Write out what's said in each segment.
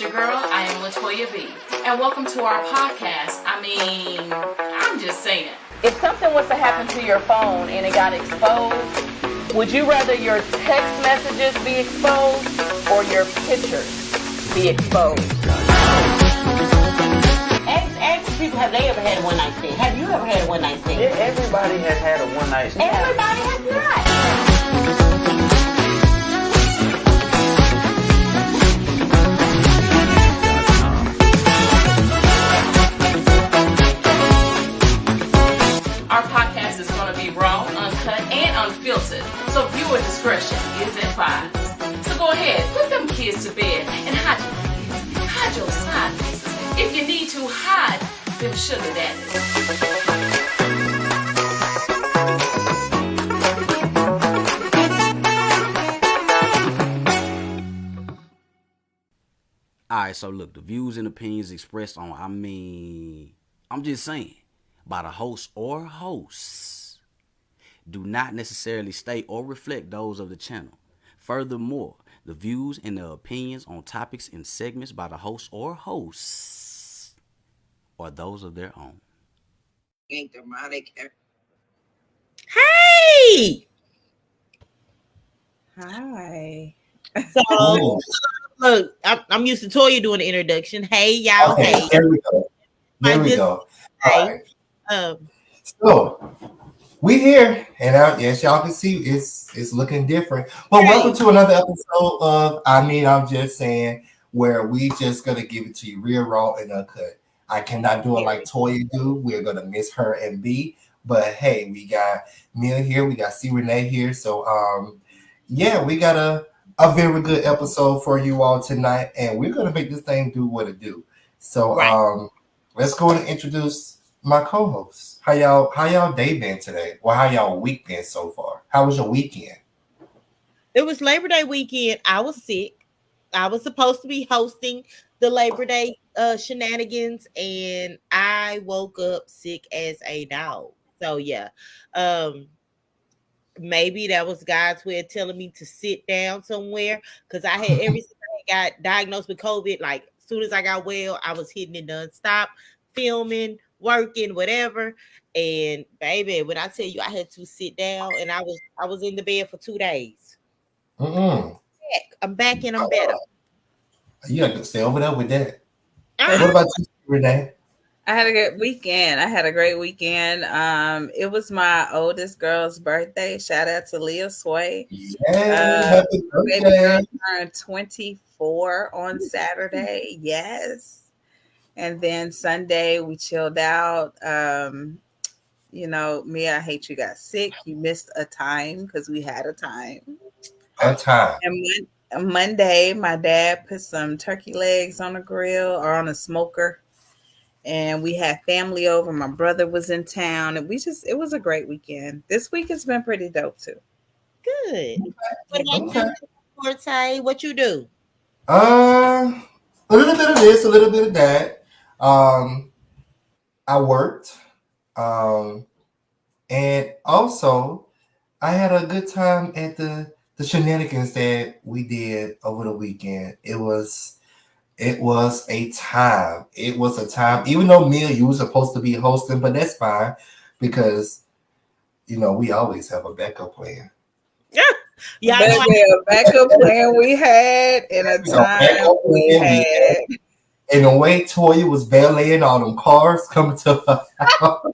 your girl. I am Latoya B. And welcome to our podcast. I'm just saying. If something was to happen to your phone and it got exposed, would you rather your text messages be exposed or your pictures be exposed? Ask people, have they ever had a one-night stand? Have you ever had a one-night stand? Yeah, everybody has had a one-night stand. Everybody has not. Our podcast is going to be raw, uncut, and unfiltered, so viewer discretion is advised. So go ahead, put them kids to bed and hide your side pieces. If you need to, hide them sugar daddies. Alright, so look, the views and opinions expressed on, I'm just saying, by the host or hosts, do not necessarily state or reflect those of the channel. Furthermore, the views and the opinions on topics and segments by the host or hosts are those of their own. Hey! Hi. So, look, I'm used to Toya doing the introduction. Hey, y'all. Okay, hey. there we go. There we go. All right. So we here, and yes, y'all can see it's looking different. But welcome to another episode of I'm just saying, where we just gonna give it to you real raw and uncut. I cannot do it like Toya do. We're gonna miss her and B. But hey, we got Mia here, we got C Renee here. So yeah, we got a very good episode for you all tonight, and we're gonna make this thing do what it do. So let's go and introduce my co-host. How y'all day been today? Or how y'all week been so far? How was your weekend? It was Labor Day weekend. I was sick. I was supposed to be hosting the Labor Day shenanigans, and I woke up sick as a dog. So yeah. Maybe that was God's way of telling me to sit down somewhere, because I had every since I got diagnosed with COVID, like as soon as I got well, I was hitting it nonstop, filming, working, whatever. And baby, when I tell you I had to sit down, and I was in the bed for 2 days. I'm back and I'm better. You got to stay over there with that. What about you, Renee? I had a good weekend. I had a great weekend. It was my oldest girl's birthday. Shout out to Leah Sway. Happy birthday. Baby girl turned 24 on Saturday. Yes. And then Sunday we chilled out. Mia, I hate you got sick. You missed a time because we had a time. A time. And Monday, my dad put some turkey legs on a grill or on a smoker. And we had family over. My brother was in town. And it was a great weekend. This week has been pretty dope too. Good. What about you, Forte? What you do? A little bit of this, a little bit of that. I worked. And also I had a good time at the shenanigans that we did over the weekend. It was a time. It was a time. Even though Mia, you were supposed to be hosting, but that's fine because we always have a backup plan. Yeah, a backup plan we had, and a time we had. And the way Toya was valeting all them cars coming to her house.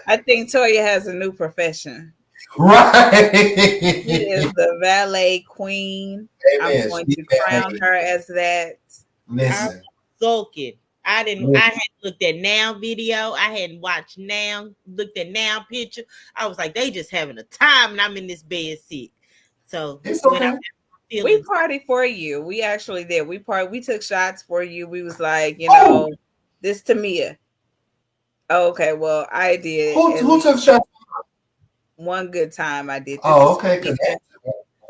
I think Toya has a new profession. Right. She is the valet queen. Amen. I'm going to crown her as that. Listen. I'm sulking. I hadn't looked at Now video. I hadn't watched Now, looked at Now picture. I was like, they just having a time, and I'm in this bed sick. So it's okay. We partied for you. We actually did. We took shots for you. We was like, this to Mia. Oh, okay, well, I did. Who took shots? One good time I did. Oh, okay.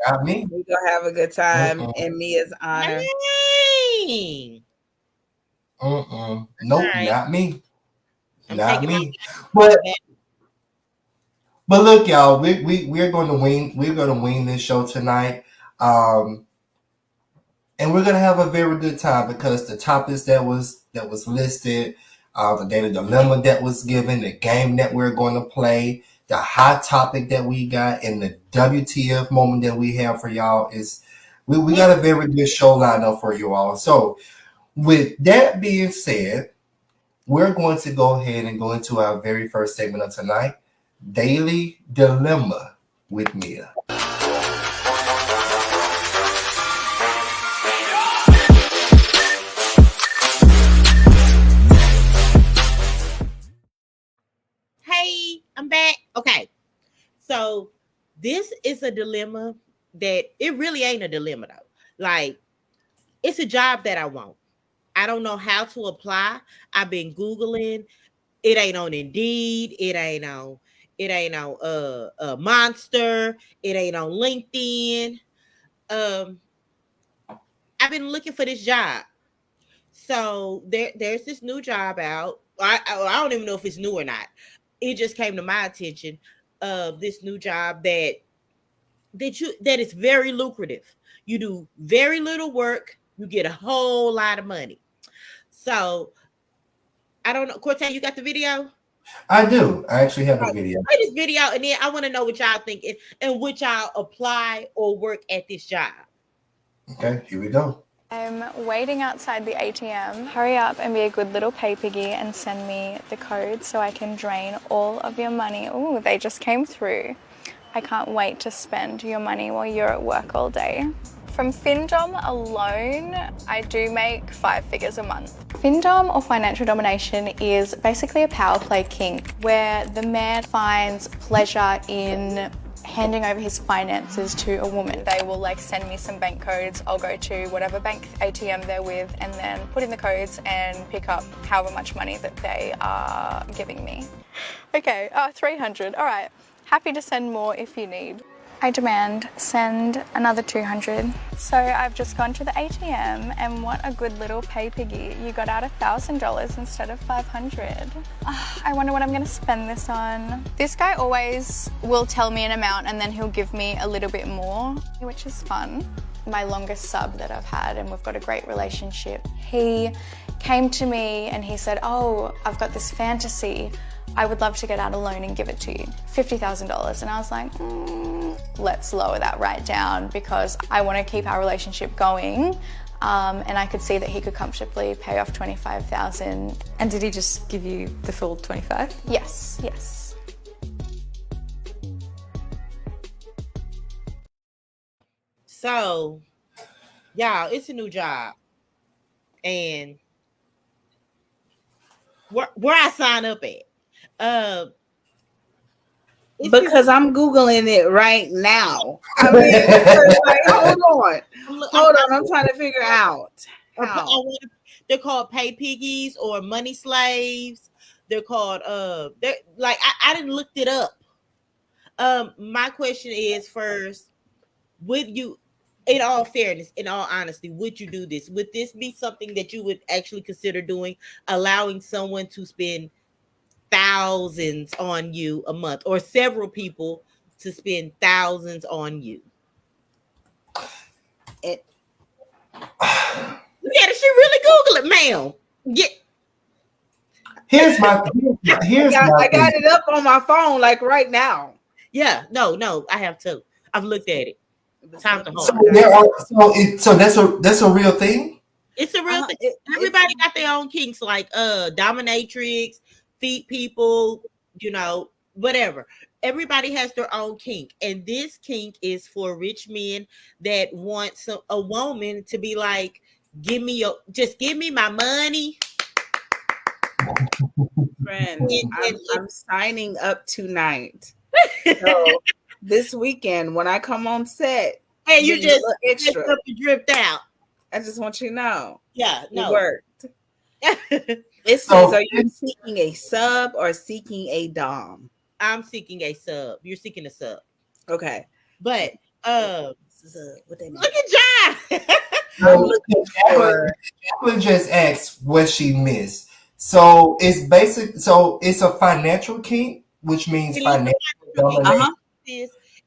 Not me. We're gonna have a good time in Mia's honor. Nope, right. Not me. Not me. But look, y'all, we're going to wing this show tonight. and we're gonna have a very good time because the topics that was listed, the daily dilemma that was given, the game that we're going to play, the hot topic that we got, and the WTF moment that we have for y'all is we got a very good show lined up for you all. So with that being said, we're going to go ahead and go into our very first segment of tonight, Daily Dilemma with Mia. Hey, I'm back. Okay. So this is a dilemma that it really ain't a dilemma though. Like, it's a job that I want. I don't know how to apply. I've been Googling. It ain't on Indeed. It ain't on Monster. It ain't on LinkedIn. I've been looking for this job. So there's this new job out. I don't even know if it's new or not. It just came to my attention of this new job that is very lucrative. You do very little work, you get a whole lot of money. So I don't know, Cortez, you got the video? I do. I actually have a video. Play this video, and then I want to know what y'all think and would y'all apply or work at this job. Okay, here we go. I'm waiting outside the ATM. Hurry up and be a good little pay piggy and send me the code so I can drain all of your money. Ooh, they just came through. I can't wait to spend your money while you're at work all day. From FinDom alone, I do make 5 figures a month. FinDom, or financial domination, is basically a power play kink where the man finds pleasure in handing over his finances to a woman. They will send me some bank codes. I'll go to whatever bank ATM they're with and then put in the codes and pick up however much money that they are giving me. Okay, 300, all right. Happy to send more if you need. I demand send another 200. So I've just gone to the ATM and what a good little pay piggy. You got out $1,000 instead of 500. I wonder what I'm gonna spend this on. This guy always will tell me an amount and then he'll give me a little bit more, which is fun. My longest sub that I've had, and we've got a great relationship. He came to me and he said, oh, I've got this fantasy. I would love to get out a loan and give it to you, $50,000. And I was like, let's lower that right down because I want to keep our relationship going. And I could see that he could comfortably pay off $25,000. And did he just give you the full 25? Yes, yes. So, y'all, it's a new job. And where I sign up at? Because I'm Googling it right now. I mean, hold on. I'm trying to figure out how. They're called pay piggies or money slaves. They're called I didn't look it up. My question is first, would you, in all fairness, in all honesty, would you do this? Would this be something that you would actually consider doing, allowing someone to spend thousands on you a month or several people to spend thousands on you? Look at it, she really Google it, ma'am. I got it up on my phone right now. Yeah, no, I have to. I've looked at it. Time to hold. So that's a real thing. It's a real thing. Everybody got their own kinks, like dominatrix, feet people, whatever. Everybody has their own kink, and this kink is for rich men that want a woman to be like, give me my money. Friend, I'm signing up tonight. So this weekend when I come on set, hey, you just extra dripped out. I just want you to know. Yeah, no. It worked. It says, are you seeking a sub or seeking a dom? I'm seeking a sub. You're seeking a sub. Okay. But what they look at John. Jacqueline just asked what she missed. So it's it's a financial kink, which means financial domination.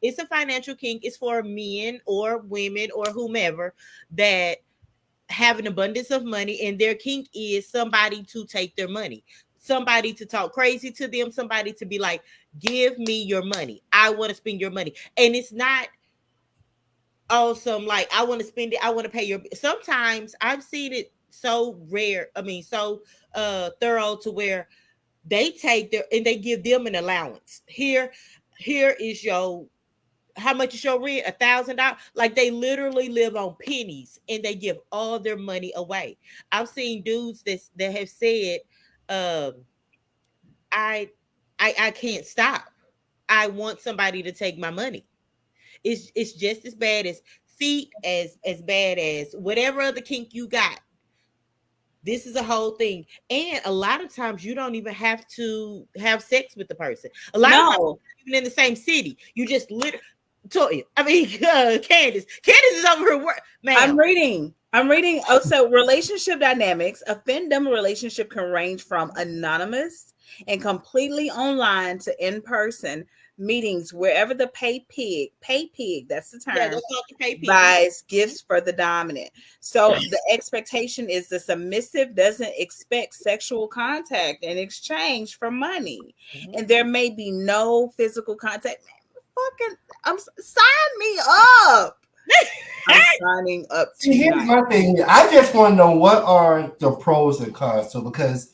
It's a financial kink. It's for men or women or whomever that have an abundance of money, and their kink is somebody to take their money, somebody to talk crazy to them, somebody to be like, give me your money. I want to spend your money. And it's not awesome. Like, I want to spend it. I want to pay your. Sometimes I've seen it so rare. I mean, so thorough to where they take their and they give them an allowance. Here is your how much is your rent? $1,000. Like, they literally live on pennies and they give all their money away. I've seen dudes that have said, um, I I can't stop. I want somebody to take my money. It's just as bad as feet, as bad as whatever other kink you got. This is a whole thing. And a lot of times you don't even have to have sex with the person. A lot of times you're not even in the same city. You just literally Toya. I mean, Candace. Candace is over her work. Man, I'm reading. Oh, so relationship dynamics. A fandom relationship can range from anonymous and completely online to in-person meetings wherever the pay pig, that's the term, that's called the pay pig, buys gifts for the dominant. So the expectation is the submissive doesn't expect sexual contact in exchange for money. Mm-hmm. And there may be no physical contact. Sign me up. I'm signing up. Here's my thing. I just want to know, what are the pros and cons? So, because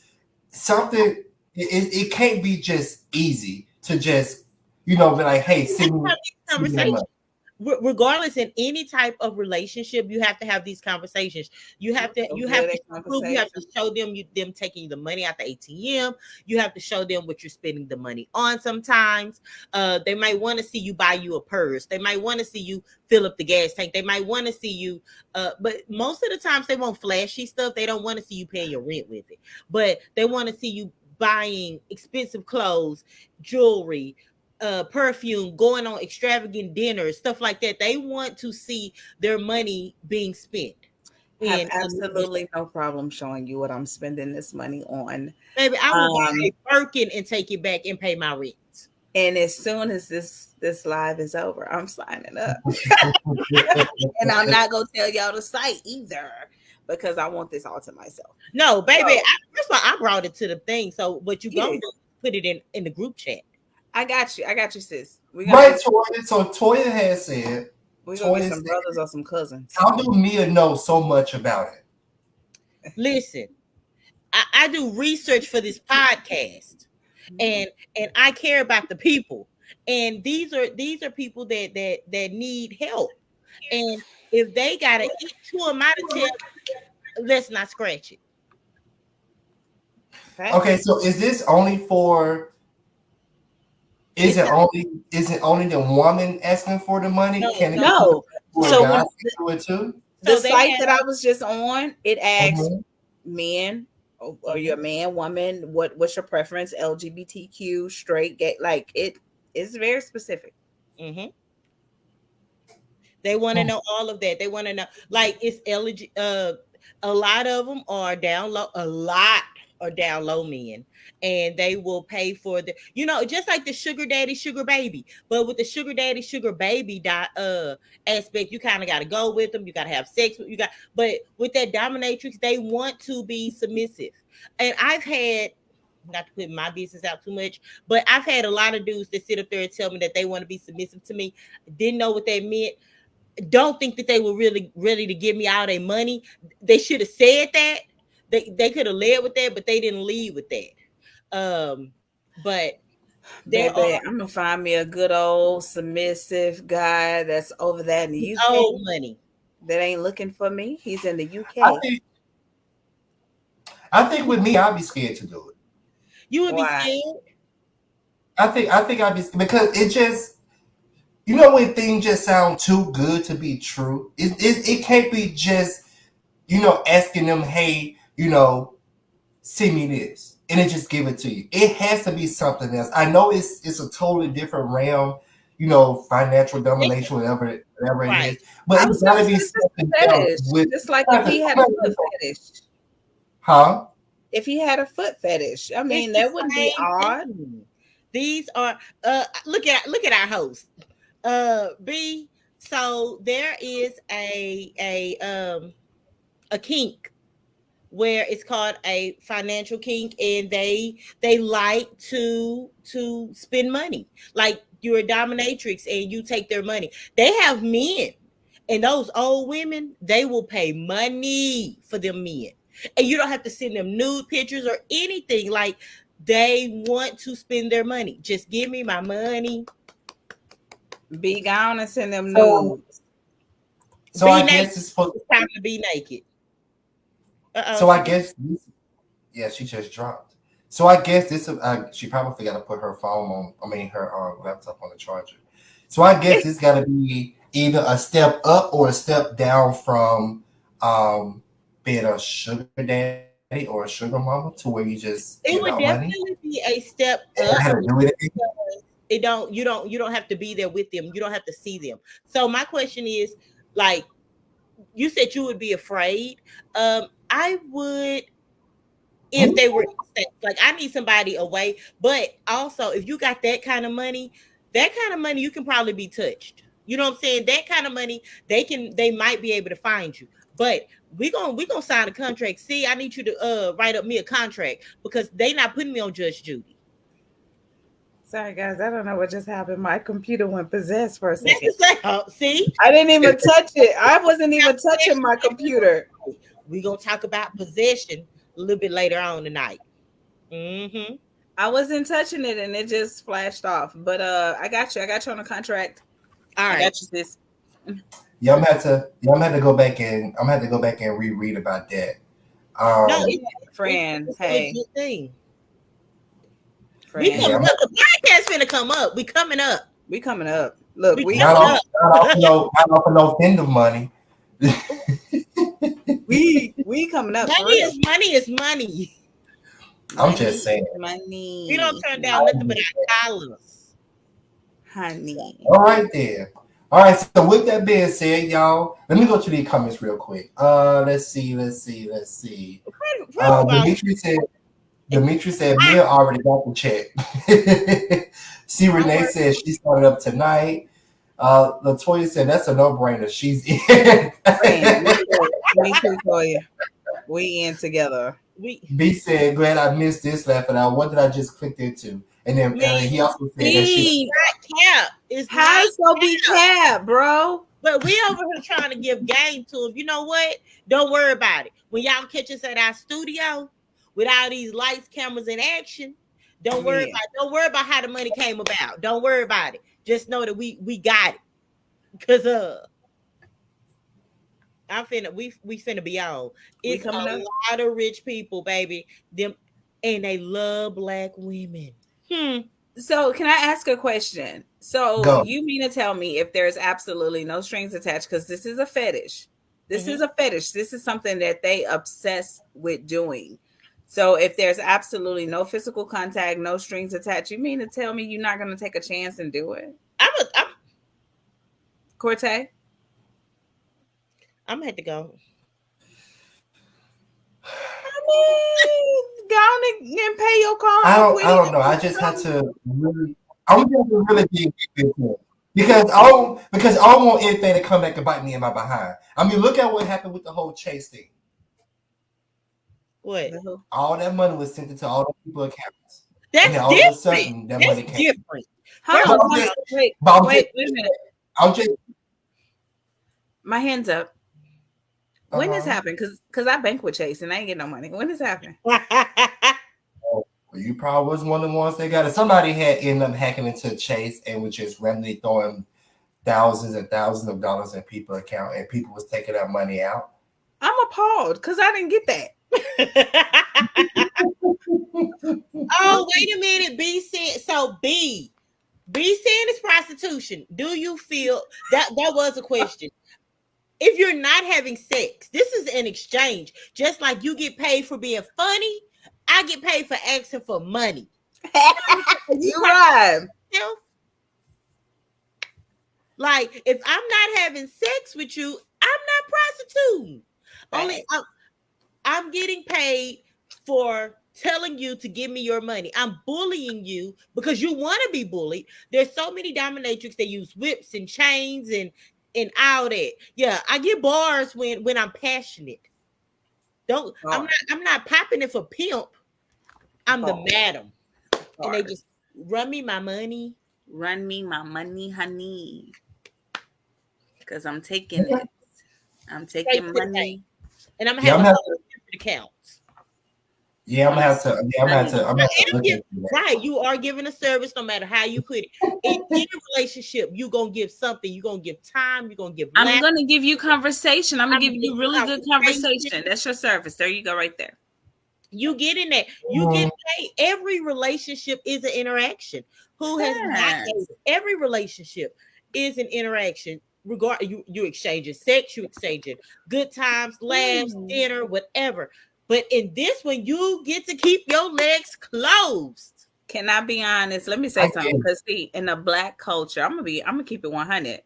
something it can't be just easy to just be like, hey, send me money. Regardless, in any type of relationship, you have to have these conversations. You have to show them taking the money out the ATM. You have to show them what you're spending the money on. Sometimes they might want to see you buy you a purse. They might want to see you fill up the gas tank. They might want to see you, but most of the times they want flashy stuff. They don't want to see you paying your rent with it, but they want to see you buying expensive clothes, jewelry, perfume, going on extravagant dinners, stuff like that. They want to see their money being spent. I have absolutely no problem showing you what I'm spending this money on. Baby, I will buy a Birkin and take it back and pay my rent. And as soon as this live is over, I'm signing up. And I'm not gonna tell y'all the site either, because I want this all to myself. No, baby. First of all, I brought it to the thing. So what you gonna do? Put it in the group chat. I got you, sis. Right, Toya. So Toya has said, we're gonna get some brothers or some cousins. How do Mia know so much about it? Listen, I do research for this podcast, and I care about the people, and these are people that need help, and if they gotta eat to them out of tell, let's not scratch it. Okay, so is this only for? Is it only the woman asking for the money? No. So guys do it too? The site that I was just on, it asks men, or you're a man, woman, what's your preference? LGBTQ, straight, gay, like it is very specific. Mm-hmm. They want to know all of that. They want to know, like, it's a lot of them are down low. A lot are down low men, and they will pay for the, just like the sugar daddy, sugar baby. But with the sugar daddy, sugar baby aspect, you kind of got to go with them. You got to have sex with but with that dominatrix, they want to be submissive. And I've had, not to put my business out too much, but I've had a lot of dudes that sit up there and tell me that they want to be submissive to me. Didn't know what that meant. Don't think that they were really ready to give me all their money. They should have said that. They could have led with that, but they didn't lead with that. But baby, I'm gonna find me a good old submissive guy that's over there in the UK. Old money that ain't looking for me. He's in the UK. I think with me, I'd be scared to do it. You would be scared? I think I'd be, because it just, when things just sound too good to be true. It can't be just, asking them, hey, send me this, and it just give it to you. It has to be something else. I know it's a totally different realm, financial domination, whatever it is. But it's gotta be something else. Just like if he had a foot fetish. Huh? If he had a foot fetish, I mean, that wouldn't be odd. These are look at our host. B. So there is a a kink where it's called a financial kink, and they like to spend money. Like you're a dominatrix and you take their money. They have men, and those old women, they will pay money for them men. And you don't have to send them nude pictures or anything. Like they want to spend their money. Just give me my money. Be gone and send them nudes. So Be I naked. guess it's supposed. It's time to be naked. So I guess, yeah, she just dropped. So I guess this, she probably forgot to put her phone on. I mean, her laptop on the charger. So I guess it's got to be either a step up or a step down from being a sugar daddy or a sugar mama, to where you just It give would out money. definitely be a step And up. how to do it. It don't you don't have to be there with them. You don't have to see them. So my question is, like, you said you would be afraid. I would, if they were like, I need somebody away. But also, if you got that kind of money, you can probably be touched. You know what I'm saying? That kind of money, they might be able to find you. But we gonna sign a contract. See, I need you to write up me a contract, because they not putting me on Judge Judy. Sorry, guys. I don't know what just happened. My computer went possessed for a second. See, I didn't even touch it. I wasn't even touching my computer. We're going to talk about possession a little bit later on tonight. Mm-hmm. I wasn't touching it and it just flashed off. But I got you. I got you on a contract. All right. I got you, sis. Yeah, I'm gonna have to go back and reread about that. No, friend, it's hey. a good thing. Friend. We coming up. The podcast finna come up. We coming up. We coming up. Look, we not off no end of money. we coming up. Money is money. I'm just saying. Money. We don't turn down nothing but our dollars. Honey. All right then. All right. So with that being Said, y'all, let me go to the comments real quick. Let's see. Dimitri said Mia already got the check. See, Renee said she started up tonight. Latoya said that's a no-brainer. She's in. Me too, Toya. We in together. B said, glad I missed this laughing out. What did I just click into? And then he also said that she's not cap. It's how it's gonna be cap, bro. But we over here trying to give game to him. You know what? Don't worry about it. When y'all catch us at our studio with all these lights, cameras, and action, don't worry about how the money came about. Don't worry about it. Just know that we got it. Cause we finna be on. It's a lot of rich people, baby. Them, and they love black women. So can I ask a question? So you mean to tell me if there's absolutely no strings attached, because this is a fetish. This is a fetish. This is something that they obsess with doing. So if there's absolutely no physical contact, no strings attached, you mean to tell me you're not going to take a chance and do it? Corte? I'm gonna have to go. I mean, go on and pay your car. I don't know. I just had to really. I'm just really dig into it because I don't want anything to come back and bite me in my behind. I mean, look at what happened with the whole Chase thing. What? All that money was sent into all the people's accounts. That's all different. Of a sudden, that money came. Different. Wait a minute. I'm just. My hands up. When this happened? Because I bank with Chase and I ain't get no money. When this happened? You probably was one of the ones that got it. Somebody had ended up hacking into Chase and was just randomly throwing thousands and thousands of dollars in people's account, and people was taking that money out. I'm appalled because I didn't get that. Oh, wait a minute. B said so. B saying it's prostitution. Do you feel that was a question? If you're not having sex, this is an exchange. Just like you get paid for being funny, I get paid for asking for money. You're right. Like, if I'm not having sex with you, I'm not prostituting. Only I'm getting paid for telling you to give me your money. I'm bullying you because you want to be bullied. There's so many dominatrix that use whips and chains and all that. Yeah, I get bars when I'm passionate. Don't. I'm not popping it for pimp. I'm the madam, and they just run me my money. Run me my money, honey. Because I'm taking it. I'm taking money. And I'm gonna have different accounts. Yeah, I'm gonna have to look at that. Right, you are giving a service no matter how you put it. In any relationship, you're gonna give something. You're gonna give time. You're gonna give. I'm gonna give you conversation. I'm gonna give you really good conversation. That's your service. There you go, right there. You get in that. You get paid. Every relationship is an interaction. Who has not dated? Every relationship is an interaction. You exchanging sex, you exchanging good times, laughs, dinner, whatever. But in this one, you get to keep your legs closed. Can I be honest? Let me say something. Because see, in the Black culture, I'm gonna keep it 100.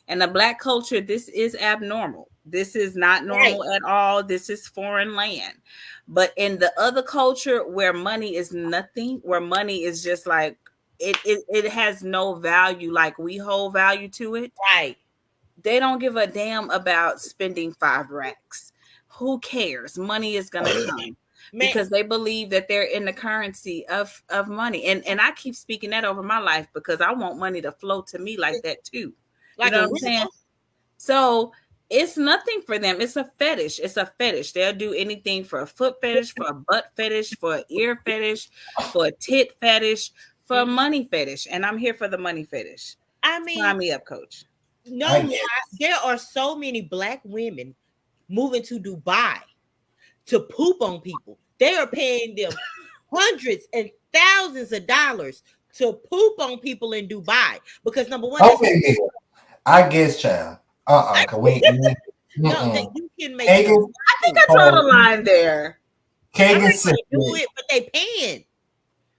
In the Black culture, this is abnormal. This is not normal at all. This is foreign land. But in the other culture where money is nothing, where money is just like it has no value, like we hold value to it. Right. They don't give a damn about spending 5 racks. Who cares? Money is gonna come. Because they believe that they're in the currency of money. And I keep speaking that over my life because I want money to flow to me like that too. You know what I'm saying? So it's nothing for them. It's a fetish. It's a fetish. They'll do anything for a foot fetish, for a butt fetish, for an ear fetish, for a tit fetish, for a money fetish. And I'm here for the money fetish. I mean, sign me up, coach. No, there are so many Black women moving to Dubai to poop on people. They are paying them hundreds and thousands of dollars to poop on people in Dubai because number one, I guess, child. You can make. I think I draw the line there. Kagan said, "Do it, but they paying."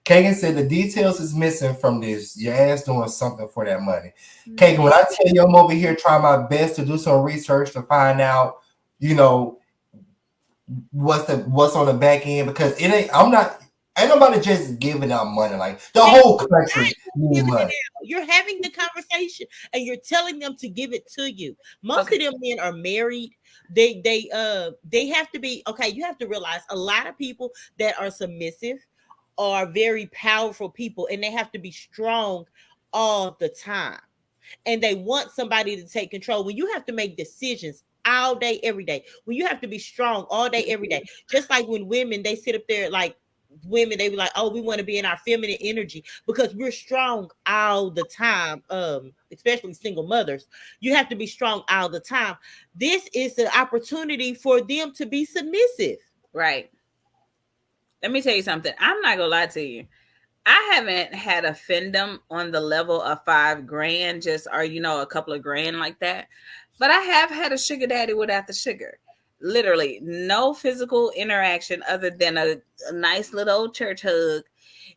Kagan said the details is missing from this. Your ass doing something for that money. Kagan, when I tell you I'm over here trying my best to do some research to find out, what's on the back end, because ain't nobody just giving out money. Like the whole country needs money. You're having the conversation and you're telling them to give it to you. Most of them men are married. They have to be okay. You have to realize a lot of people that are submissive are very powerful people, and they have to be strong all the time. And they want somebody to take control. When you have to make decisions all day, every day, when you have to be strong all day, every day, just like when women, they sit up there like women, they be like, oh, we want to be in our feminine energy because we're strong all the time. Especially single mothers, you have to be strong all the time. This is the opportunity for them to be submissive. Right. Let me tell you something. I'm not gonna lie to you. I haven't had a findom on the level of $5,000, just or a couple of grand like that. But I have had a sugar daddy without the sugar. Literally no physical interaction other than a nice little old church hug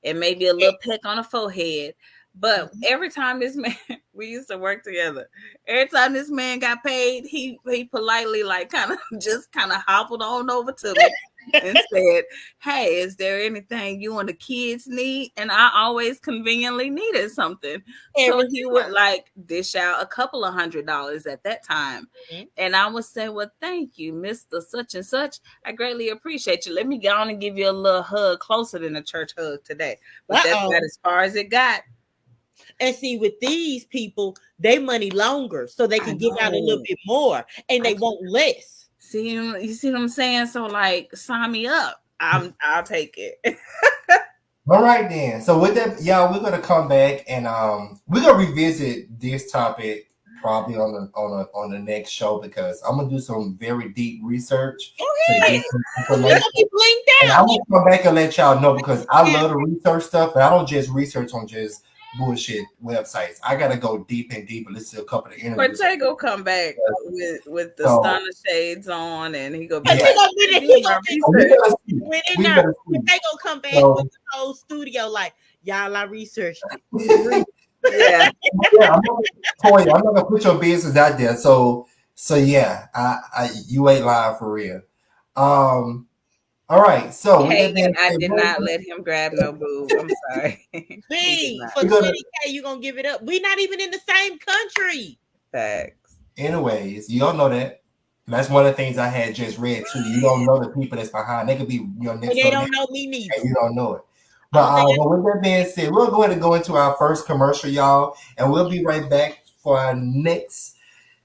and maybe a little peck on the forehead. But every time this man, we used to work together. Every time this man got paid, he politely kind of hobbled on over to me and said, hey, is there anything you and the kids need? And I always conveniently needed something. So he would dish out a couple of $100 at that time. Mm-hmm. And I would say, well, thank you, Mr. Such and Such. I greatly appreciate you. Let me go on and give you a little hug closer than a church hug today. But that's about as far as it got. And see, with these people, they money longer so they can give out a little bit more and they want less. See, you see what I'm saying? So sign me up. I'll take it. All right then. So with that, y'all, we're gonna come back and we're gonna revisit this topic probably on the next show because I'm gonna do some very deep research. Okay. And I'm gonna come back and let y'all know because I love to research stuff, but I don't just research on just bullshit websites. I gotta go deep and listen to a couple of interviews. Cortego come back with the stunner shades on, and he go be they gonna come back with the whole studio like, y'all, I researched it. Yeah. I'm not gonna put your business out there. So yeah, you ain't lying for real. All right, so I did not let him grab no boob. I'm sorry. B, for 20K, you gonna give it up. We not even in the same country. Facts. Anyways, you all know that. And that's one of the things I had just read too. You don't know the people that's behind. They could be next. And they don't know me neither. And you don't know it. But with that being said, we're going to go into our first commercial, y'all, and we'll be right back for our next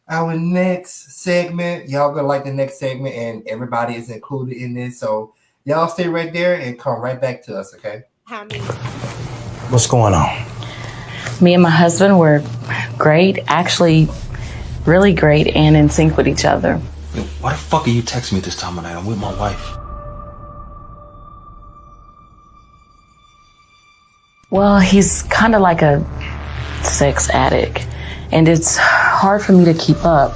segment. Y'all gonna like the next segment, and everybody is included in this. So y'all stay right there and come right back to us, okay? What's going on? Me and my husband were great, actually really great and in sync with each other. Why the fuck are you texting me this time of night? I'm with my wife. Well, he's kind of like a sex addict, and it's hard for me to keep up.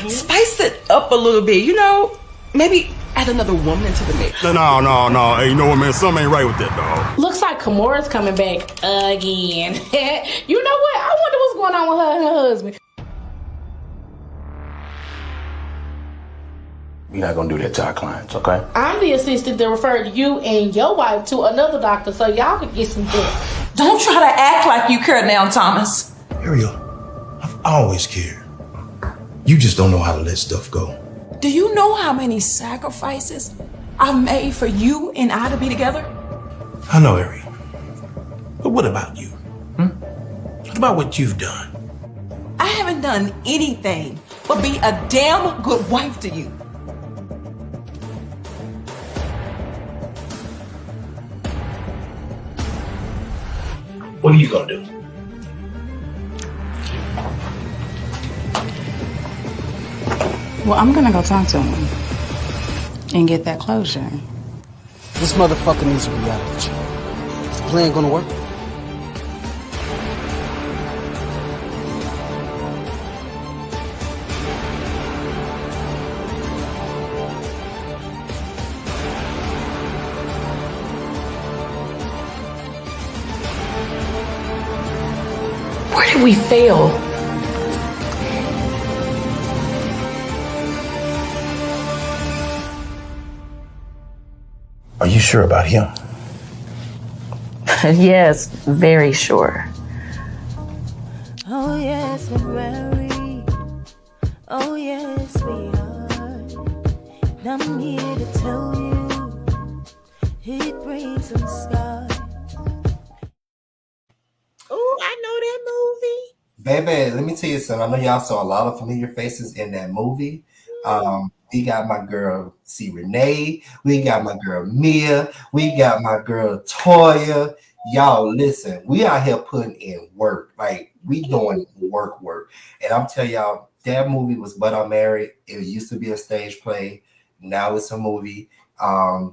Spice it up a little bit, you know? Maybe add another woman into the mix. No. Hey, you know what, man? Something ain't right with that, dog. Looks like Kamora's coming back again. You know what? I wonder what's going on with her and her husband. We're not gonna do that to our clients, okay? I'm the assistant that referred you and your wife to another doctor so y'all could get some help. Don't try to act like you care now, Thomas. Ariel, I've always cared. You just don't know how to let stuff go. Do you know how many sacrifices I've made for you and I to be together? I know, Ariel. But what about you? What about what you've done? I haven't done anything but be a damn good wife to you. What are you gonna do? Well, I'm gonna go talk to him and get that closure. This motherfucker needs a reality check. Is the plan gonna work? Where did we fail? Are you sure about him? Yes, very sure. Oh yes, we're married. Oh yes, we are. And I'm here to tell you, it brings some scars. Oh, I know that movie. Baby, let me tell you something. I know y'all saw a lot of familiar faces in that movie. We got my girl C. Renee. We got my girl Mia. We got my girl Toya. Y'all, listen, we out here putting in work. Like, we doing work. And I'm telling y'all, that movie was But I'm Married. It used to be a stage play. Now it's a movie. I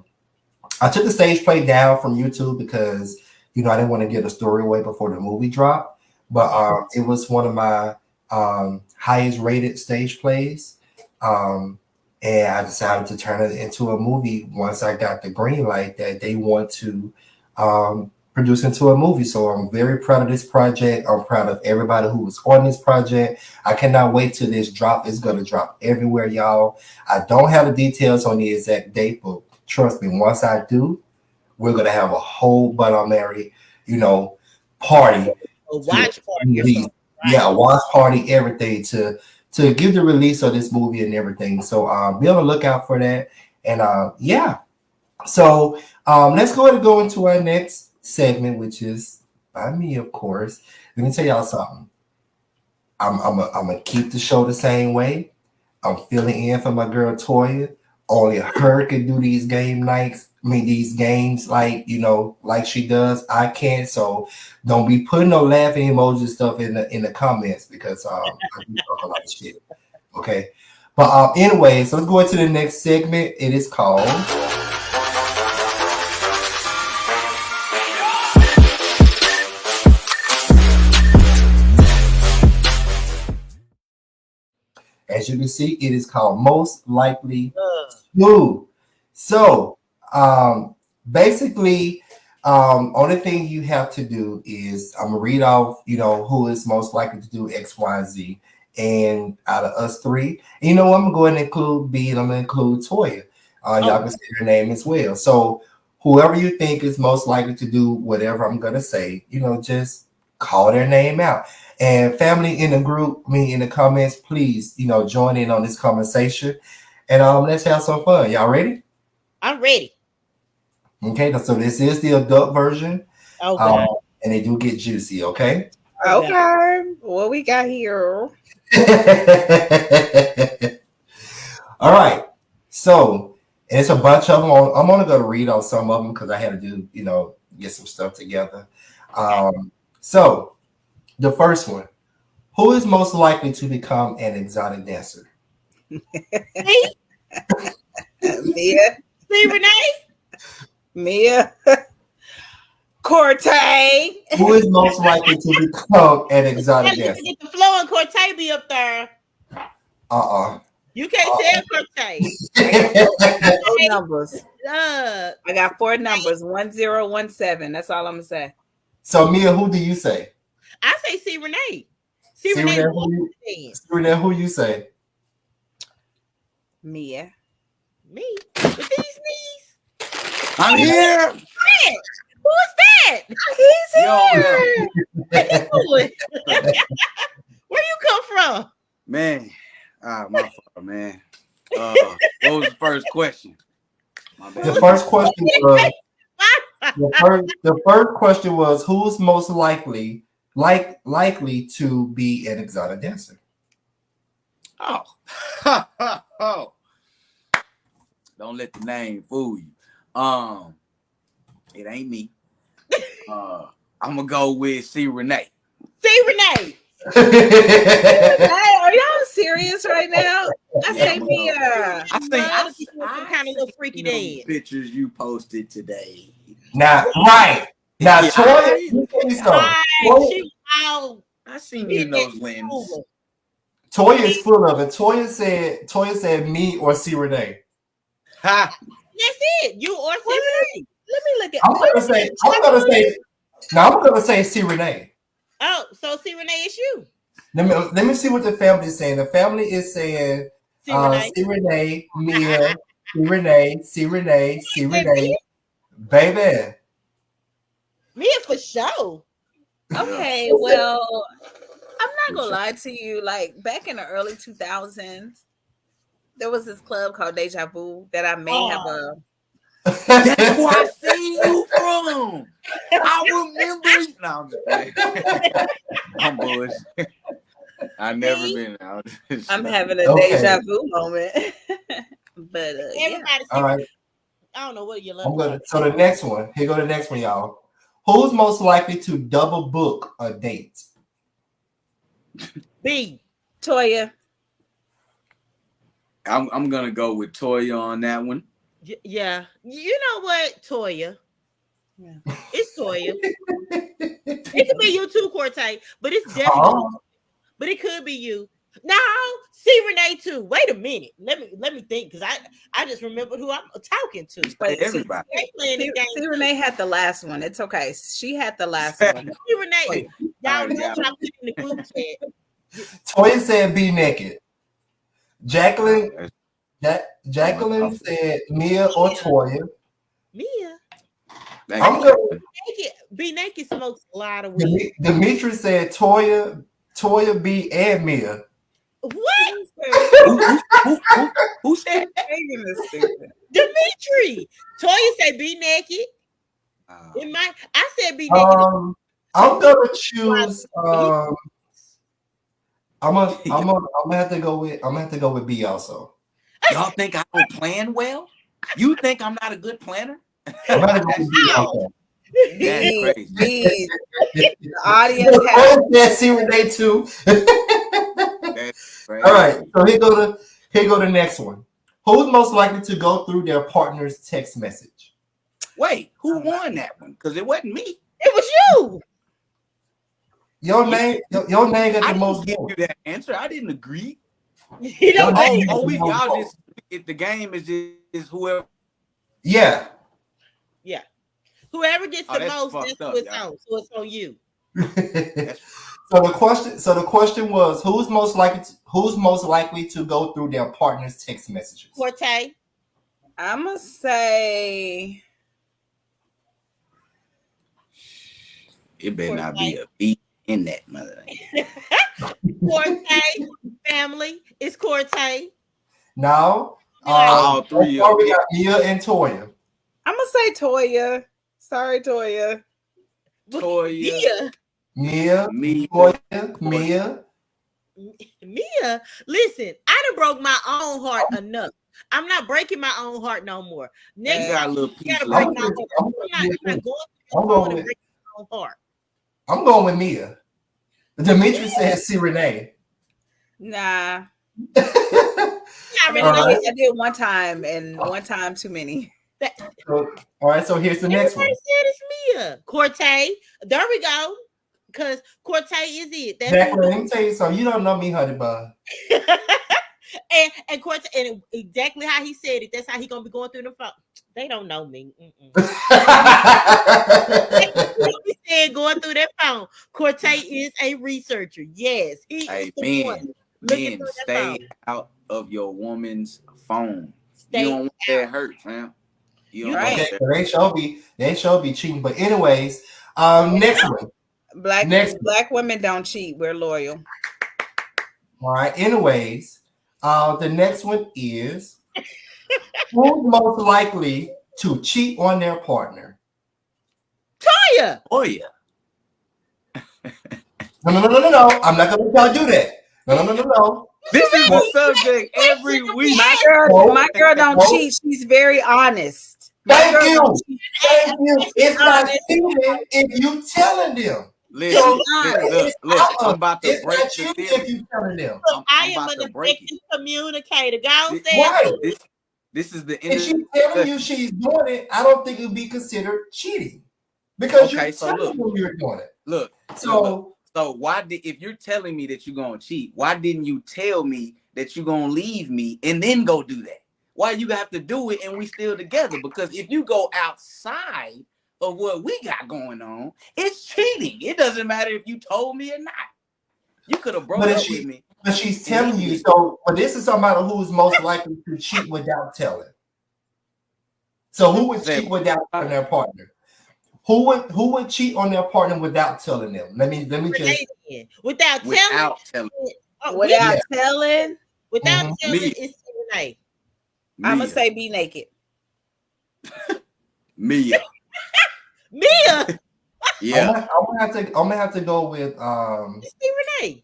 took the stage play down from YouTube because, I didn't want to get a story away before the movie dropped. But it was one of my highest rated stage plays. And I decided to turn it into a movie once I got the green light that they want to produce into a movie. So I'm very proud of this project. I'm proud of everybody who was on this project. I cannot wait till this drop. It's going to drop everywhere, y'all. I don't have the details on the exact date, but trust me, once I do, we're going to have a whole But I'm Married, party. A watch party. Yeah, a watch party, everything to give the release of this movie and everything. So be on the lookout for that. And yeah. So let's go into our next segment, which is by me, of course. Let me tell y'all something. I'm gonna keep the show the same way. I'm filling in for my girl Toya. Only her can do these these games like she does. I can't. So don't be putting no laughing emoji stuff in the comments because I do talk a lot of shit. Okay. But anyway, so let's go into the next segment. It is called As you can see, it is called Most Likely To. So basically, only thing you have to do is I'm gonna read off, who is most likely to do X, Y, and Z. And out of us three, I'm gonna go ahead and include B, and I'm gonna include Toya. Y'all can say her name as well. So whoever you think is most likely to do whatever I'm gonna say, just call their name out. And family in the group, in the comments, please, join in on this conversation. And let's have some fun. Y'all ready? I'm ready. Okay, so this is the adult version. Okay. And they do get juicy, okay? Okay. What we got here? All right. So it's a bunch of them. I'm only going to read on some of them because I had to do, get some stuff together. So the first one, who is most likely to become an exotic dancer? Me? Mia. See, Renee? Mia. Cortay. Who is most likely to become an exotic dancer? Get the flow and Cortay be up there. You can't tell Cortay. Four numbers. I got 4 numbers. 1017. That's all I'm gonna say. So Mia, who do you say? I say C Renee. Renee, who you say? Mia. Me? With these knees? I'm here. Who is that? He's here. What you doing? Where you come from? Man. My fault, man. What was the first question? The first question was the first question was who's most likely to be an exotic dancer? Oh. Don't let the name fool you. It ain't me. I'm gonna go with C Renee. C Renee. Hey, are y'all serious right now? I say Mia. I kind of little freaky dance. Pictures you posted today. Now, right. Now, Toya, I seen you in those limbs. Toya is full of it. Toya said me or C Renee. Ha. That's it. You or C Renee. Let me look at. I'm gonna say C Renee. Oh, so C Renee is you. Let me see what the family is saying. The family is saying C Renee, Mia, C Renee, baby. Mia for sure. Okay, well, I'm not gonna lie to you. Like back in the early 2000s, there was this club called Deja Vu that I may have a. That's where I seen you from. I remember. No, I'm just playing. I'm bullshit. I've never been out. I'm having a deja vu moment. But everybody, all right. I don't know what you're looking So the next one. Here go the next one, y'all. Who's most likely to double book a date? B. Toya. I'm gonna go with Toya on that one. Yeah. You know what, Toya? Yeah. It's Toya. It could be you too, Cortay, but it's definitely but it could be you. No, C Renee too. Wait a minute. Let me think because I just remembered who I'm talking to. But everybody. C Renee had the last one. It's okay. She had the last one. C Renee, y'all know what I put in the group chat. Toya said be naked. Jacqueline said Mia or Toya. Mia. I'm gonna be naked smokes a lot of weed. Dimitri said Toya, B, and Mia. What? Who said that? Dimitri. Toya said be naked. I said be naked. I'm gonna choose. I'm gonna have to go with B also. Y'all think I don't plan well? You think I'm not a good planner? I'm gonna go with B also. That's crazy. The audience has C Renee too. All right, so here go the next one. Who's most likely to go through their partner's text message? Wait, who won that one? Because it wasn't me. It was you. Your name got the most. I didn't give you that answer. I didn't agree. Y'all just the game is whoever. Yeah. Yeah. Whoever gets the most, that's who it's on. So it's on you. So the question was who's most likely to go through their partner's text messages? Cortay. I'm gonna say it better not be a B. in that mother. Corte family. It's Corte. No. All three of them. We got Mia and Toya. I'm gonna say Toya. Sorry, Toya. Toya. Mia. Mia, listen, I done broke my own heart enough. I'm not breaking my own heart no more. Next time, you gotta break my heart. I'm not going to your phone and break my own heart. I'm going with Mia. Dimitri says see Renee. Nah. Right. I did one time, and one time too many. All right, so here's the next one. Said it's Mia. Corte. There we go. Because Corte is it. That's Jacqueline, let me tell you something. You don't know me, honey bun. and Corte, and exactly how he said it. That's how he gonna be going through the phone. They don't know me. He said going through that phone. Corte is a researcher. Yes, he is the one. Men, stay out of your woman's phone. You don't want that hurt, fam. You don't want that. They should be cheating. But anyways, next one. Black women don't cheat. We're loyal. All right. Anyways, the next one is who's most likely to cheat on their partner? Toya. Toya. No. I'm not gonna let y'all do that. No. This is the subject every week. My girl don't cheat. She's very honest. Thank you. It's not cheating if you telling them. Listen, I'm about to break the theory. If you telling them, I am an effective communicator. Go say This is the end. If she's telling you she's doing it, I don't think it would be considered cheating because you're telling them you're doing it. Look, so why did, if you're telling me that you're gonna cheat, why didn't you tell me that you're gonna leave me and then go do that? Why you have to do it and we still together? Because if you go outside of what we got going on, it's cheating. It doesn't matter if you told me or not. You could have broken up with me. But she's telling you. So, but this is somebody who's most likely to cheat without telling. So, who would cheat without telling their partner? Who would cheat on their partner without telling them? Let me just without telling. Without telling, it's Renee. I'm gonna say be naked. Mia. Mia. Yeah. I'm gonna have to go with see Renee.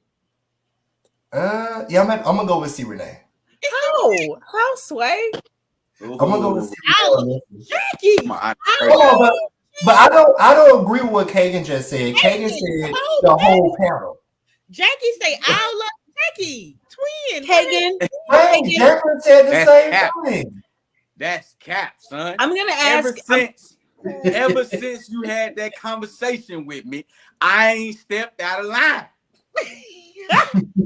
Yeah, I'm gonna go with C Renee. How Sway? I'm gonna go with C Renee. Jackie. But I don't agree with what Kagan just said. Kagan said the whole panel. Jackie say I love Jackie. Twin. Kagan. Jacqueline said the same thing. That's cap, son. I'm gonna ask. Ever since you had that conversation with me, I ain't stepped out of line.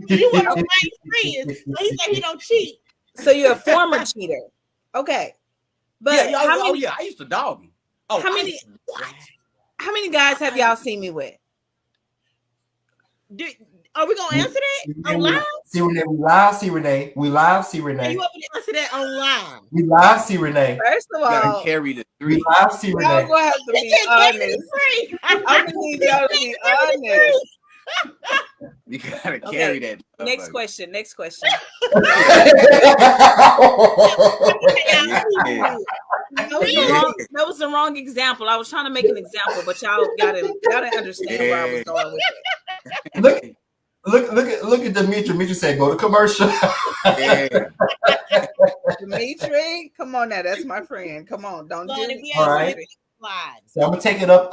You were my friend. So he said he don't cheat. So you're a former cheater. Okay. But I used to dog him. Oh, how many guys have y'all seen me with? Are we gonna answer that online? See Renee, we live. See Renee, we live. See Renee. You want me to answer that online? We live. See Renee. First of all, you gotta carry the 3. We live. See Renee. Y'all gonna have to be honest. I'm gonna need y'all to be honest. You gotta carry that. Next question. That was the wrong example. I was trying to make an example, but y'all gotta understand where I was going with it. Look at Dimitri. Dimitri said, "Go to commercial." Yeah. Dimitri, come on now. That's my friend. Come on, don't do it. All right. So I'm gonna take it up.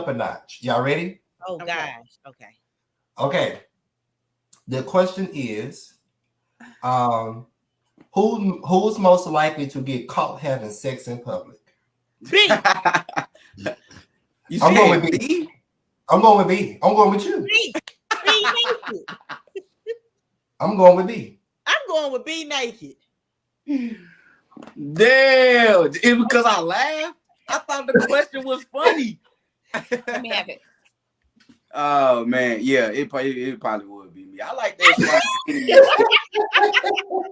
A notch. Y'all ready? Oh gosh. Okay. Okay. The question is, who's most likely to get caught having sex in public? B. I'm going with B. I'm going with B. I'm going with you. B. I'm going with B. I'm going with B naked. Damn. It's because I laughed. I thought the question was funny. Let me have it. Oh man, yeah, it probably would be me. I like that spontaneous.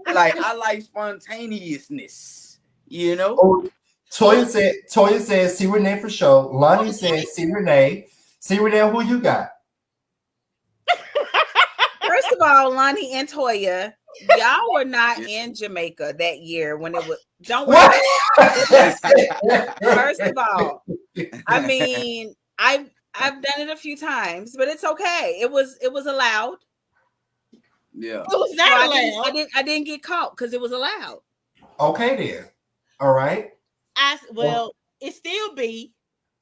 I like spontaneousness, you know. Oh, Toya said see Renee for sure. Lonnie said see Renee. See Renee, who you got? of all, Lonnie and Toya, y'all were not in Jamaica that year when it was. Don't worry. First of all, I mean, I've done it a few times, but it's okay. It was allowed. Yeah, it was not allowed. I didn't get caught because it was allowed. Okay, then. All right. It's still B,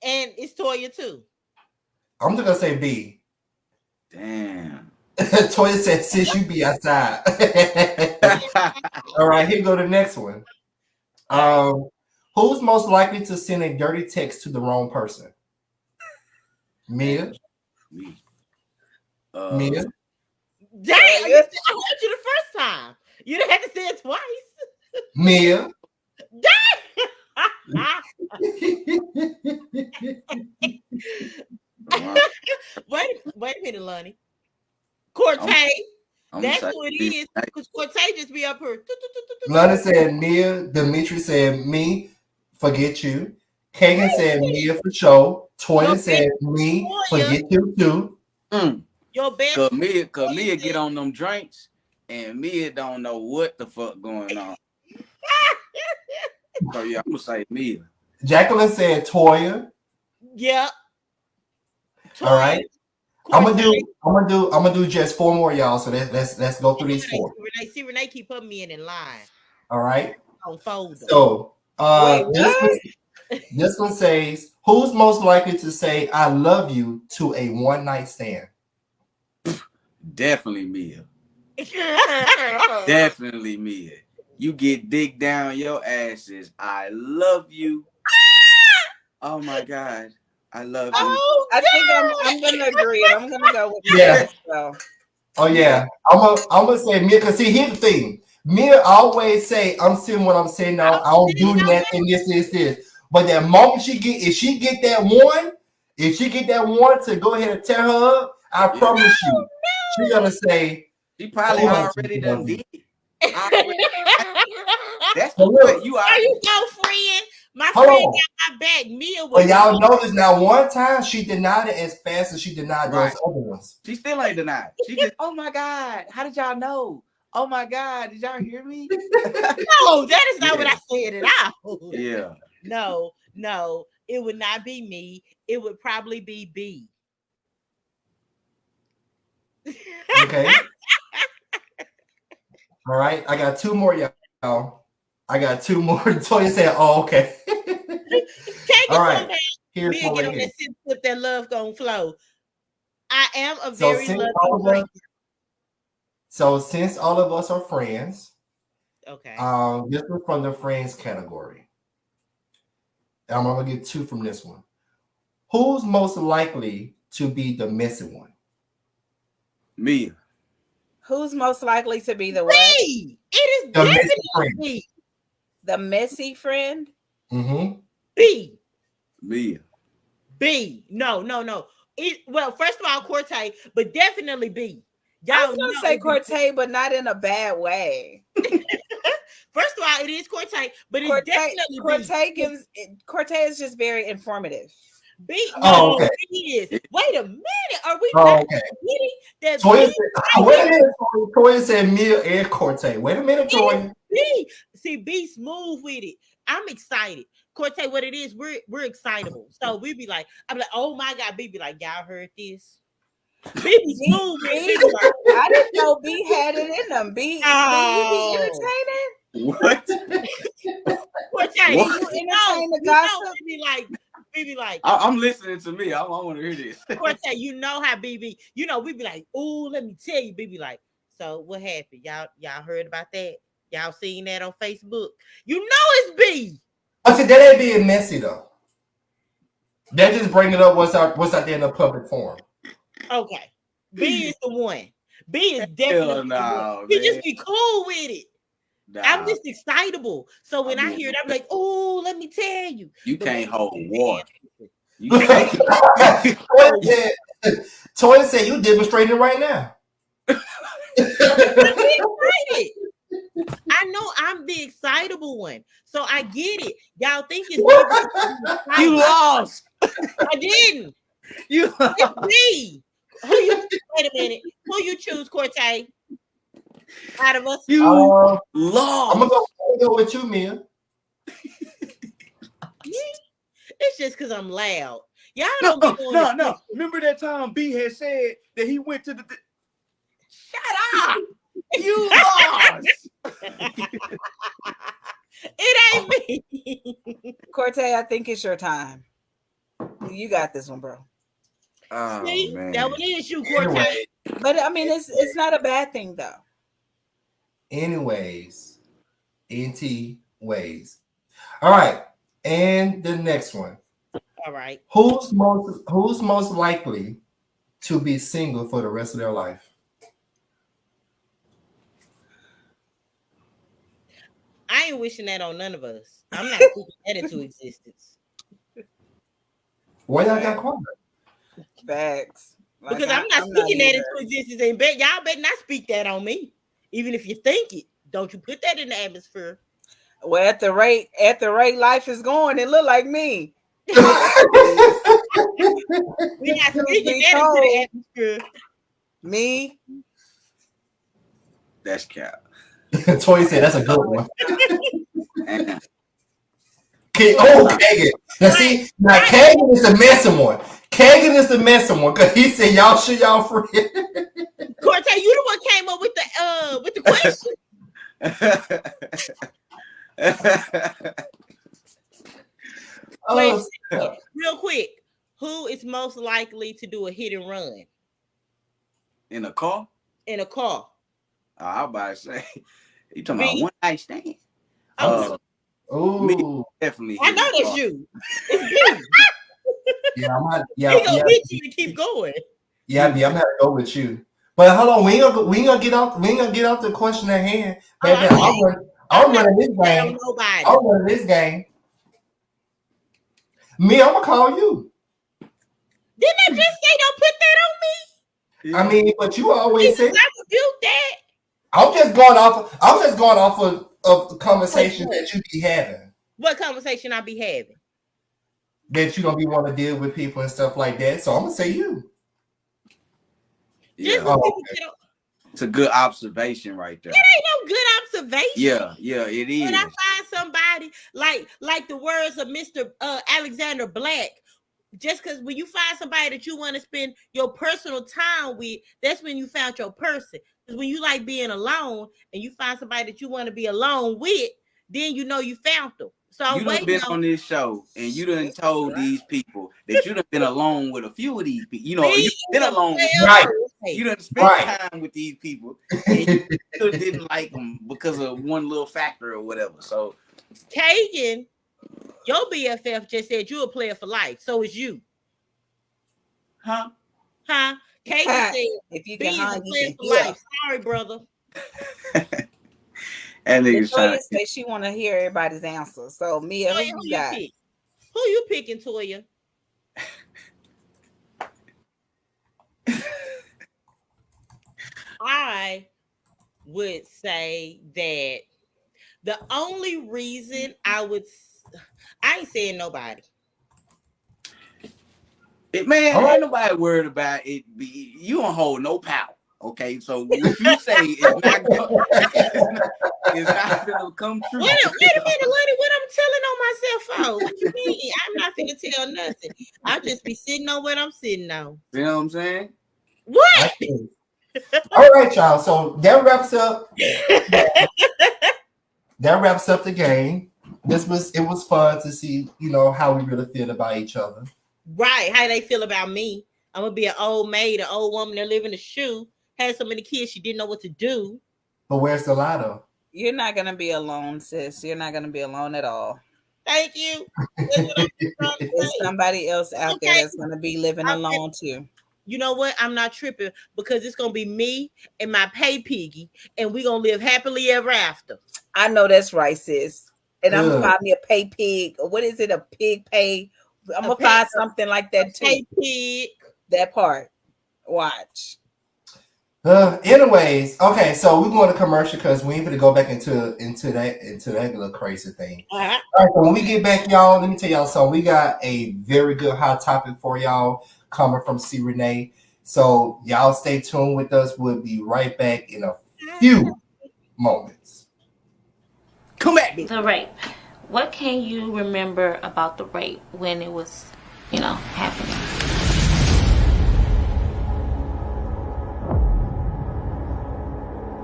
and it's Toya too. I'm just gonna say B. Damn. Toya said, "Since you be outside." All right, here go the next one. Who's most likely to send a dirty text to the wrong person? Mia. Me. Mia. Dang! I heard you the first time. You didn't have to say it twice. Mia. Wait a minute, Lonnie. Cortez. That's who it is. Because Cortez just be up here. Lonnie said Mia. Dimitri said me. Forget you. Kagan said Mia for sure. Toya said me. Forget you too. Your best. Cause Mia get on them drinks, and Mia don't know what the fuck going on. So yeah, I'm gonna say Mia. Jacqueline said Toya. Yeah. Toya. All right. I'm gonna do just 4 more, y'all. So let's go through these 4. Renee keep putting me in line. All right. So this one says, who's most likely to say I love you to a one-night stand? Definitely Mia. Definitely Mia. You get dick down your asses. I love you. Oh my God. I love you. I think I'm gonna agree. I'm gonna go with Mia. So. Oh yeah. I'm gonna say Mia, because see, here's the thing. Mia always say, I'm sitting what I'm saying now. I don't do nothing. This. But that moment if she get that one to go ahead and tear her up, I promise you, she's gonna say, she probably already done did. That's the way you are. There you go, friend. My friend got my back. Mia was. But y'all notice now, one time she denied it as fast as she denied those other ones. She still ain't denied. She just, oh my God, how did y'all know? Oh my God, did y'all hear me? No, that is not what I said at all. Yeah. No, it would not be me. It would probably be B. Okay. All right, I got 2 more, y'all. I got 2 more. Toya said, "Oh, okay." All right. Here's me get on that sip, that love gonna flow. I am a very loving drinker. So since all of us are friends, okay. This is from the friends category. I'm gonna get 2 from this one. Who's most likely to be the messy one? Mia. Who's most likely to be the what? Me. It is definitely me. The messy friend? Mm-hmm. B. Mia. B. No. Well, first of all, Cortez, but definitely B. I was gonna say Cortez, but not in a bad way. First of all, it is Cortez, but it's definitely Cortez is just very informative. B. No, okay. It is. Wait a minute. Are we not kidding? That Toya wait a minute. Toya said Mia and Cortez. Wait a minute, Toya. B. See, B smooth with it. I'm excited. Cortez, what it is, we're excitable. So we be like, I'm like, oh my God, B be like, y'all heard this? B be smooth with it. I didn't know B had it in them. B be entertaining. What? Cortez, you entertain the gossip? We be like, I'm listening to me. I want to hear this. Cortez, you know how BB, we be like, oh, let me tell you, BB like, so what happened? Y'all heard about that? Y'all seen that on Facebook? You know it's B. I said that ain't being messy though. That just bringing up what's out there in the public forum. Okay, B is the one. B is definitely the one. He just be cool with it. Nah. I'm just excitable. So when I hear it, I'm like, oh, let me tell you. You can't hold water. Toya said you demonstrating it right now. I know I'm the excitable one. So I get it. Y'all think it's you lost. I didn't. You it's me. Wait a minute. Who you choose, Cortez? Out of us? You I'm gonna go with you, Mia. It's just because I'm loud. Y'all don't be doing no. Remember that time B had said that he went to the. Shut up! You lost. It ain't me. Cortez, I think it's your time. You got this one, bro. Oh, See, man. that one is you, Cortez. But I mean, it's not a bad thing though. Anyways, NT ways. All right, and the next one. All right. Who's most likely to be single for the rest of their life? I ain't wishing that on none of us. I'm not speaking that into existence. Why y'all got quiet? Facts. Like, Because I'm not speaking that into existence. And y'all better not speak that on me. Even if you think it. Don't you put that in the atmosphere. Well, at the rate life is going, it look like me. We're not speaking that into the atmosphere. Me? That's cap. Toy said that's a good one. Kagan. Now see, Kagan is the messing one. Kagan is the messing one because he said y'all sure y'all free. Cortez, you the one came up with the question. Wait, real quick, who is most likely to do a hit and run in a car? In a car. I was about to say, you talking about one night stand? Me, definitely. I know that's you. It's you. He gonna hit you to keep going. Yeah, I'm gonna go with you. But hold on, we ain't gonna get off the question at hand. Baby, I'm running this game. I'm running this game. Me, I'm gonna call you. Didn't I just say don't put that on me? I mean, but you always say I rebuke that. I'm just going off of the conversation that you be having. What conversation I be having? That you don't be want to deal with people and stuff like that. So I'm gonna say you. Yeah. It's a good observation right there. It ain't no good observation. Yeah, it is. When I find somebody like the words of Mr. Alexander Black, just because when you find somebody that you want to spend your personal time with, that's when you found your person. Because when you like being alone and you find somebody that you want to be alone with, then you know you found them. So you done been on this show and you done told these people that you done been alone with a few of these people. You know, you've been alone with you done spent time with these people and you still didn't like them because of one little factor or whatever. So Kagan, your BFF just said you're a player for life. So is you. Huh? Kagan said if you be can a player for life. Sorry, brother. And Toya say she want to hear everybody's answer. So Mia, who you got? Who you picking, Toya? I would say that the only reason I ain't saying nobody. Man, ain't nobody worried about it. You don't hold no power. Okay, so what you say is not gonna come true. Wait a minute, Lady. What I'm telling on myself for? What you mean? I'm not finna tell nothing. I'll just be sitting on what I'm sitting on. You know what I'm saying? What? All right, y'all. So that wraps up. That wraps up the game. It was fun to see, how we really feel about each other. Right, how they feel about me. I'm gonna be an old maid, an old woman that live in a shoe, had so many kids she didn't know what to do. But where's the lotto? You're not gonna be alone, sis. You're not gonna be alone at all. Thank you. There's somebody else out there that's gonna be living alone too. You know what? I'm not tripping because it's gonna be me and my pay piggy, and we're gonna live happily ever after. I know that's right, sis. And I'm gonna find me a pay pig. Or what is it? A pig pay? I'm gonna find something like that too. Pay pig. That part. Watch. Anyways, okay, so we're going to commercial because we ain't going to go back into that little crazy thing. All right, so when we get back, y'all, let me tell y'all something. We got a very good hot topic for y'all coming from C. Renee. So y'all stay tuned with us. We'll be right back in a few moments. Come back. The rape. What can you remember about the rape when it was, happening?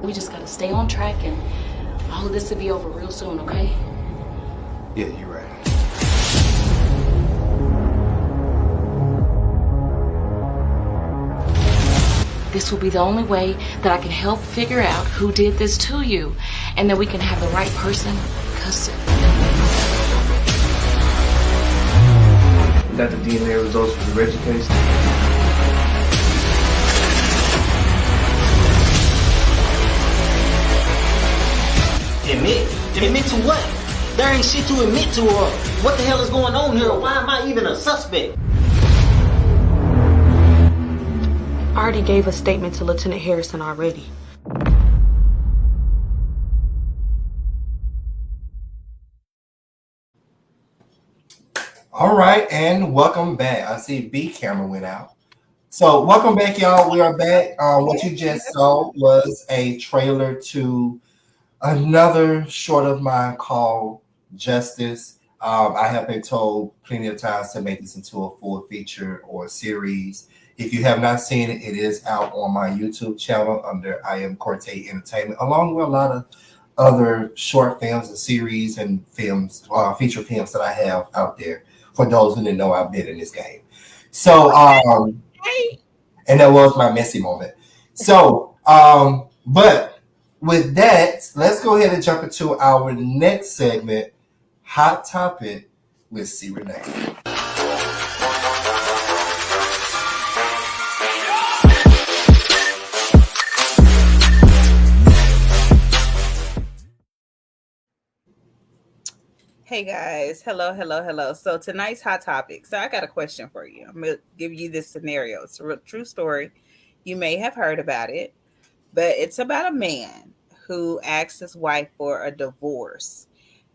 We just gotta stay on track and all of this will be over real soon, okay? Yeah, you're right. This will be the only way that I can help figure out who did this to you, and that we can have the right person custody. Got the DNA results for the Reggie case. Admit to what? There ain't shit to admit to, or what the hell is going on here? Why am I even a suspect? I already gave a statement to Lieutenant Harrison already. All right, and welcome back. I see B camera went out. So welcome back, y'all. We are back. What you just saw was a trailer to another short of mine called Justice. I have been told plenty of times to make this into a full feature or series. If you have not seen it, it is out on my YouTube channel under I Am Corte Entertainment, along with a lot of other short films and series and films, feature films that I have out there. For those who didn't know, I've been in this game. So, and that was my messy moment. So, but with that, let's go ahead and jump into our next segment, Hot Topic with C. Renee. Hey guys, hello. So tonight's hot topic. So I got a question for you. I'm gonna give you this scenario. It's a true story. You may have heard about it, but it's about a man who asked his wife for a divorce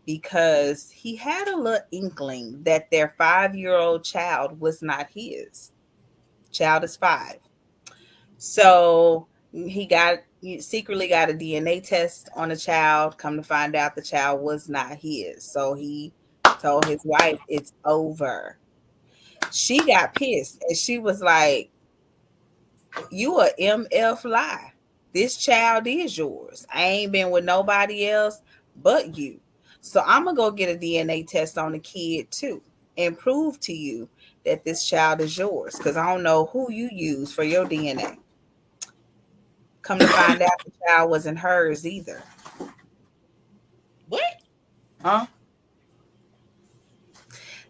because he had a little inkling that their 5-year-old child was not his. Child is 5. So he secretly got a DNA test on the child. Come to find out the child was not his. So he told his wife it's over. She got pissed and she was like, "You a MF lie. This child is yours. I ain't been with nobody else but you. So I'm gonna go get a DNA test on the kid too and prove to you that this child is yours because I don't know who you use for your DNA." Come to find out the child wasn't hers either. What? Huh?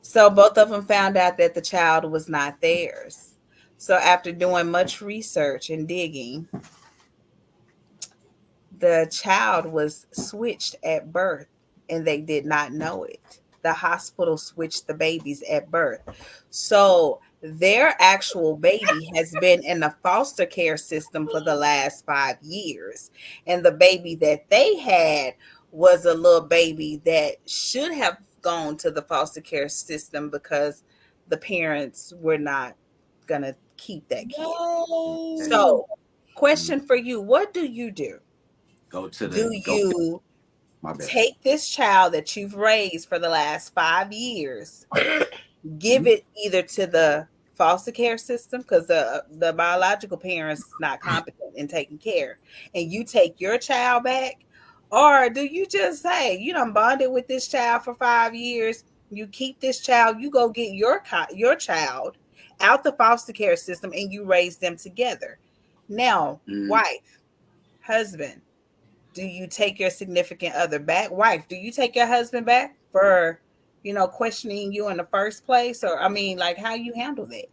So both of them found out that the child was not theirs. So after doing much research and digging, the child was switched at birth and they did not know it. The hospital switched the babies at birth. So their actual baby has been in the foster care system for the last 5 years. And the baby that they had was a little baby that should have gone to the foster care system because the parents were not going to keep that kid. No. So, question for you, what do you do? Go to the. Do you take this child that you've raised for the last 5 years, give it either to the foster care system because the biological parents is not competent in taking care, and you take your child back, or do you just say you done bonded with this child for 5 years, you keep this child, you go get your child out the foster care system and you raise them together? Now, wife, husband, do you take your significant other back? Wife, do you take your husband back for, questioning you in the first place? Or, like how you handle that?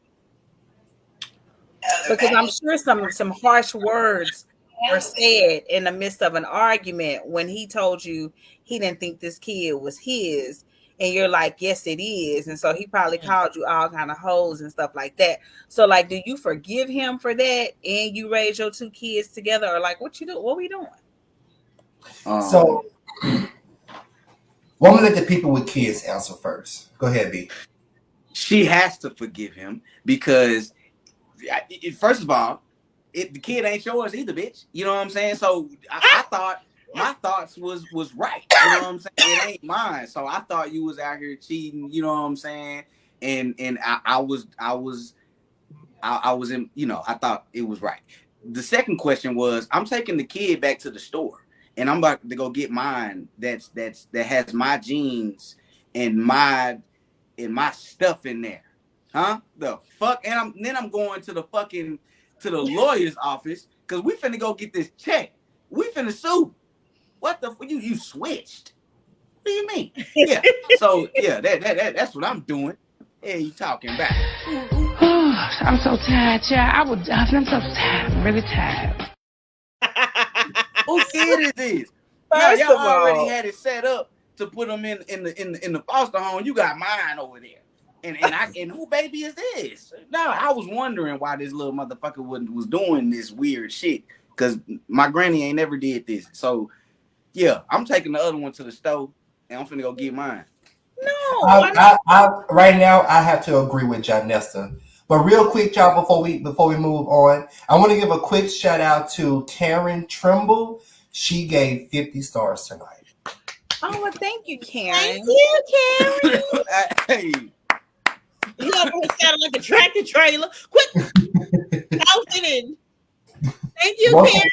Because I'm sure some harsh words were said in the midst of an argument when he told you he didn't think this kid was his. And you're like, yes, it is. And so he probably called you all kind of hoes and stuff like that. So, like, do you forgive him for that and you raise your 2 kids together? Or, like, what you do? What we doing? So, woman, let the people with kids answer first. Go ahead, B. She has to forgive him because first of all, the kid ain't yours either, bitch. You know what I'm saying? So I thought my thoughts was right. You know what I'm saying? It ain't mine. So I thought you was out here cheating. You know what I'm saying? And I was in. You know, I thought it was right. The second question was, I'm taking the kid back to the store, and I'm about to go get mine. That has my jeans and my stuff in there, huh? The fuck, and then I'm going to the lawyer's office because we finna go get this check. We finna sue. What the fuck? You switched? What do you mean? Yeah. So yeah, that's what I'm doing. Yeah, you talking about? I'm so tired, child. I'm so tired. I'm really tired. Who kid is this? Now y'all already had it set up to put them in the foster home. You got mine over there. And who baby is this? No, I was wondering why this little motherfucker was doing this weird shit. Cause my granny ain't never did this. So yeah, I'm taking the other one to the stove and I'm finna go get mine. No, I right now I have to agree with Janessa. But real quick, y'all, before we move on, I want to give a quick shout out to Karen Trimble. She gave 50 stars tonight. Oh, well, thank you, Karen. Thank you, Karen. Hey. You almost sounded like a tractor trailer. Quick, bouncing in. Thank you, Karen.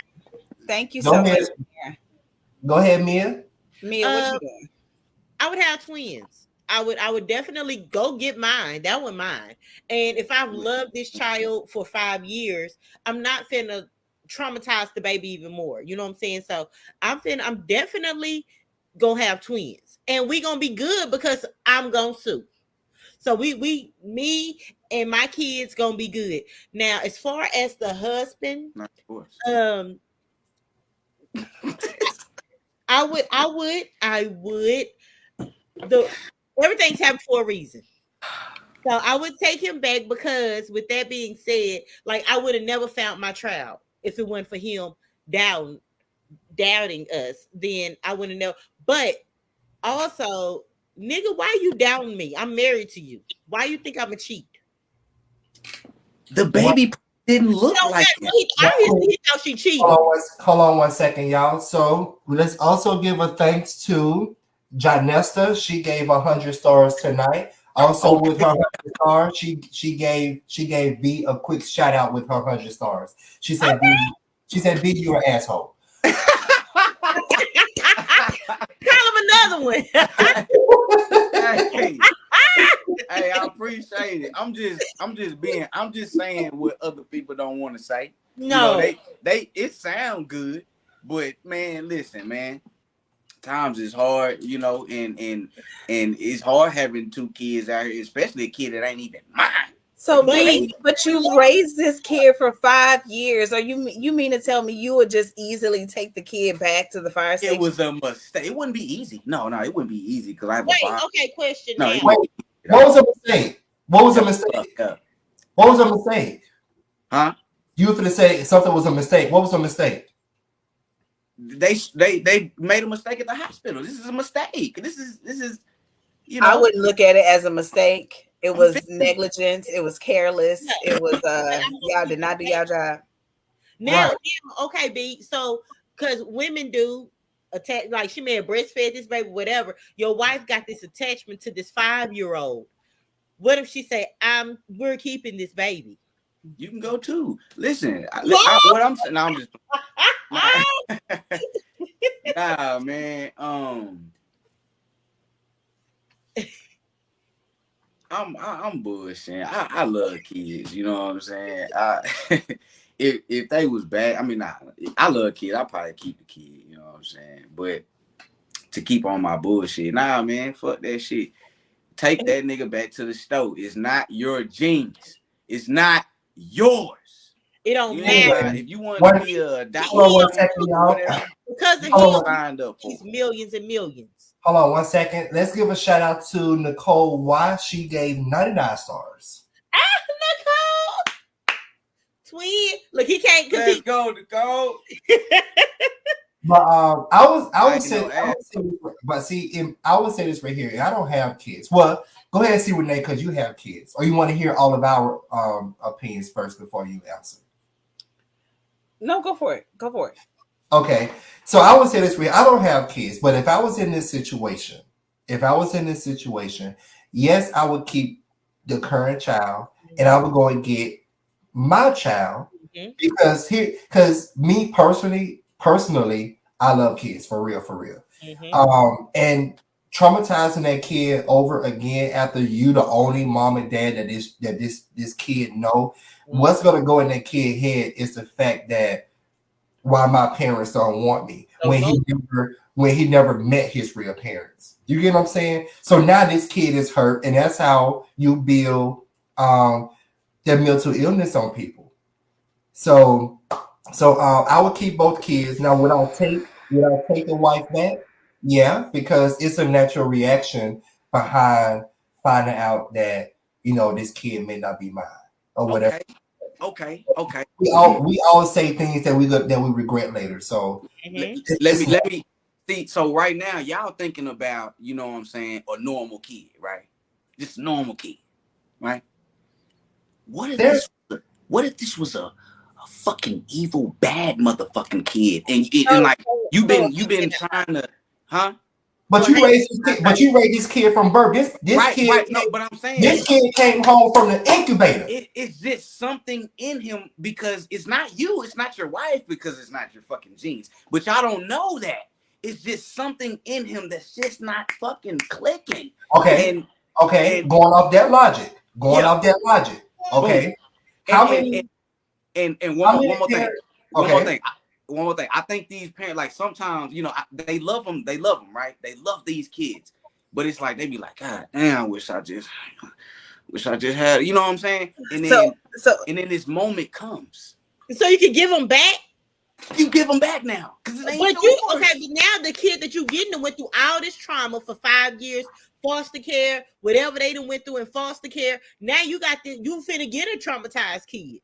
Thank you so much, Karen. Go ahead, Mia. Mia, what you doing? I would have twins. I would definitely go get mine. That one mine. And if I've loved this child for 5 years, I'm not finna traumatize the baby even more. You know what I'm saying? So I'm definitely gonna have twins. And we gonna be good because I'm gonna sue. So me and my kids gonna be good. Now, as far as the husband, I would. Everything's happened for a reason. So I would take him back because, with that being said, like I would have never found my child if it wasn't for him doubting us. Then I wouldn't know. But also, nigga, why you doubting me? I'm married to you. Why you think I'm a cheat? The baby didn't look like it. Obviously, he thought she cheated. Hold on 1 second, y'all. So let's also give a thanks to Janessa. She gave 100 stars tonight. Also, with her 100 stars, she gave B a quick shout out with her 100 stars. She said, "B, you're an asshole." Call him another one. Hey, I appreciate it. I'm just saying what other people don't want to say. No, you know, it sound good, but man, listen, man. Times is hard, you know, and it's hard having 2 kids out here, especially a kid that ain't even mine. So, but you've raised this kid for 5 years. Or you mean to tell me you would just easily take the kid back to the fire station? It was a mistake. It wouldn't be easy. No, it wouldn't be easy because I have a father. Okay, question. No, now. What was a mistake? What was a mistake? What was a mistake? Huh? You were going to say something was a mistake. What was a mistake? They made a mistake at the hospital. This is a mistake. This is you know. I wouldn't look at it as a mistake. It was negligence. It was careless. It was y'all did not do your job. Now, okay, B. So, because women do attack, like she may have breastfed this baby, whatever. Your wife got this attachment to this 5-year-old. What if she say, we're keeping this baby? You can go too. Listen, what I'm saying, I'm just nah, man. I'm bullshitting. I love kids. You know what I'm saying? If they was bad, I mean, I love kids. I'll probably keep the kid. You know what I'm saying? But to keep on my bullshit, nah, man, fuck that shit. Take that nigga back to the store. It's not your genes. It's not yours. It don't matter. If you want to be a doctor or whatever, because of him, signed up for millions and millions. Hold on 1 second. Let's give a shout out to Nicole Y. She gave 99 stars. Nicole! Twin. Look, he can't. Let's go, Nicole. But I would I say, know ass. but see, I would say this right here. I don't have kids. Well, go ahead and see Renee, because you have kids, or you want to hear all of our opinions first before you answer. No, go for it. Go for it. Okay, so I would say this way. I don't have kids, but if I was in this situation, yes, I would keep the current child, and I would go and get my child because me personally, I love kids for real, and traumatizing that kid over again after you the only mom and dad that this kid know, what's gonna go in that kid head is the fact that why my parents don't want me when he never met his real parents. You get what I'm saying? So now this kid is hurt, and that's how you build their mental illness on people. So I would keep both kids. Now would I take the wife back? Yeah, because it's a natural reaction behind finding out that this kid may not be mine or whatever. Okay. We all say things that we regret later. So let me see. So right now, y'all thinking about, you know what I'm saying, a normal kid, right? Just a normal kid, right? What if this was a fucking evil, bad motherfucking kid, and like you've been trying to, huh? But you raised this kid from birth. This kid, right. No, but I'm saying this kid came home from the incubator. It's just something in him, because it's not you, it's not your wife, because it's not your fucking genes. But y'all don't know that. It's just something in him that's just not fucking clicking. Okay. Going off that logic. Okay. One more thing. One more thing. I think these parents, like, sometimes, they love them, right? They love these kids, but it's like they be like, God damn, I wish I just had, you know what I'm saying? And then and then this moment comes, so you can give them back. You give them back now, because it ain't yours. But now the kid that you getting went through all this trauma for 5 years, foster care, whatever they done went through in foster care. Now you finna get a traumatized kid.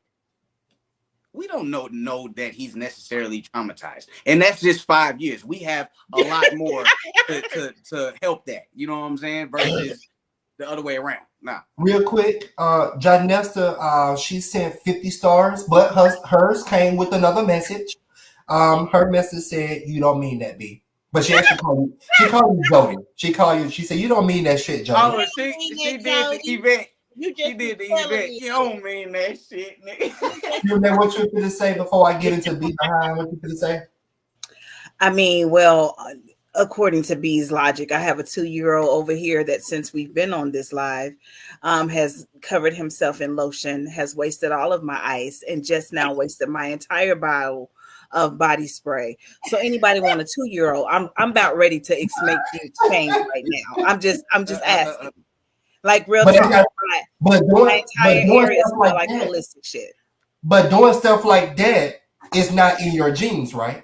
We don't know that he's necessarily traumatized, and that's just 5 years. We have a lot more to help that. You know what I'm saying? Versus the other way around. Nah. Real quick, Janesta, she sent 50 stars, but hers came with another message. Her message said, "You don't mean that, B." But she actually called you Jody. She said, "You don't mean that shit, Jody." Oh, she did the event. You did the event. You don't mean that shit, nigga. You know what you're gonna say before I get into B behind what you're gonna say? I mean, well, according to B's logic, I have a 2-year-old over here that, since we've been on this live, has covered himself in lotion, has wasted all of my ice, and just now wasted my entire bottle of body spray. So anybody want a 2-year-old? I'm about ready to make things change right now. I'm just asking. Like, real talk. My entire area smell like holistic shit. But doing stuff like that is not in your genes, right?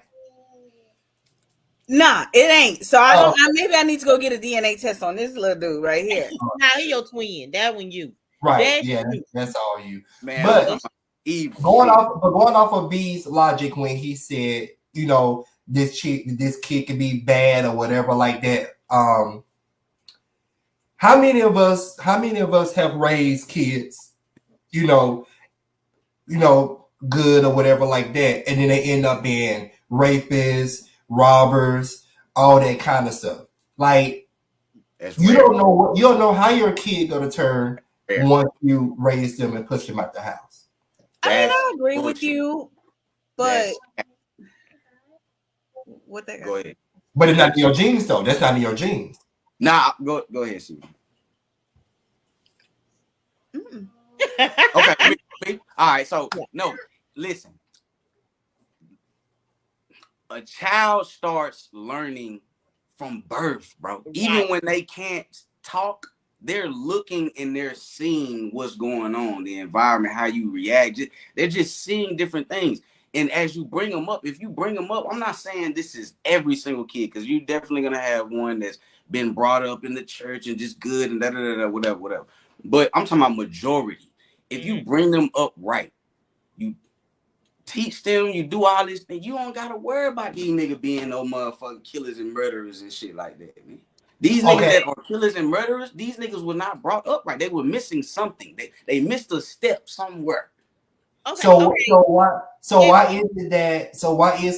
Nah, it ain't. So maybe I need to go get a DNA test on this little dude right here. Now he your twin. That one you. Right. That's all you. Man, but going off of B's logic when he said, this kid can be bad or whatever like that. How many of us have raised kids, good or whatever like that, and then they end up being rapists, robbers, all that kind of stuff. Like, you don't know how your kid gonna turn once you raise them and push them out the house. I agree with you, but what they go ahead. But it's not in your genes, though. That's not in your genes. Nah, go ahead, Sue. Okay. All right. So no, listen. A child starts learning from birth, bro. Even when they can't talk, they're looking and they're seeing what's going on, the environment, how you react. They're just seeing different things. And as you bring them up, if you bring them up, I'm not saying this is every single kid, because you're definitely gonna have one that's been brought up in the church and just good and whatever. But I'm talking about majority. If you bring them up right, you teach them, you do all this, and you don't gotta worry about these niggas being no motherfucking killers and murderers and shit like that, man. These niggas that are killers and murderers, these niggas were not brought up right. They were missing something. They missed a step somewhere. Why is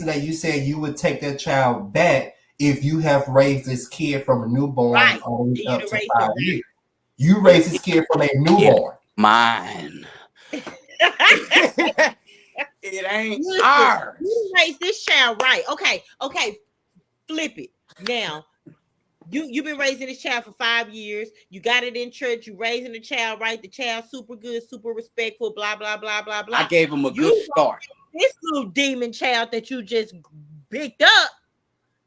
it that you said you would take that child back if you have raised this kid from a newborn all the way up to 5 years? You raised this kid from a newborn. Mine. It ain't ours. You raised this child right. Okay. Flip it. Now, you've been raising this child for 5 years. You got it in church. You raising the child right. The child super good, super respectful, blah, blah, blah, blah, blah. I gave him a good start. This little demon child that you just picked up,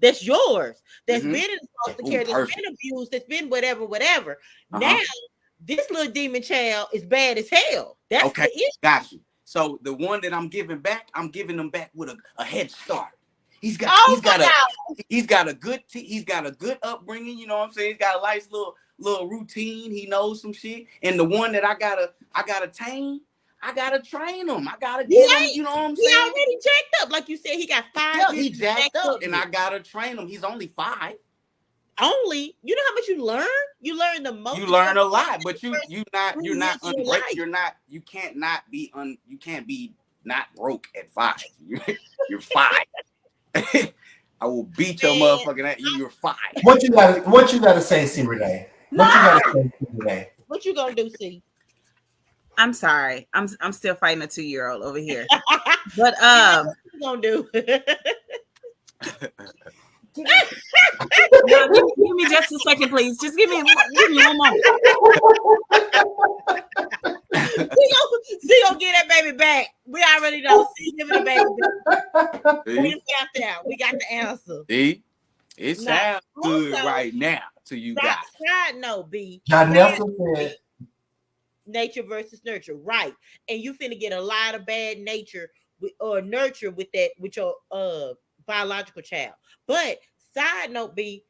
that's yours. That's been in foster care, that's been abused, that's been whatever. Now, this little demon child is bad as hell. That's the issue. Got you. So the one that I'm giving back, I'm giving them back with a head start. He's got a good upbringing. You know what I'm saying? He's got a nice little routine. He knows some shit. And the one that I gotta tame, I gotta train him. I gotta get him. You know what I'm saying? He already jacked up, like you said. He got 5 years. Yeah, he jacked up, and I gotta train him. He's only 5. Only, you know how much you learn? You learn the most. You learn a lot, but you can't be not broke at 5. You're 5. I will beat your motherfucking ass. You're 5. What you gotta say, C. Renee? What you gonna do, C? I'm sorry. I'm still fighting a 2-year-old over here. But what you gonna do? No, give me just a second, please. Just give me one moment. She gonna get that baby back. We already know. She giving the baby back. We got the answer. See? It sounds good right now to you guys. Side note, B. John Nelson said nature versus nurture, right? And you finna get a lot of bad nature or nurture with your biological child. But side note, B,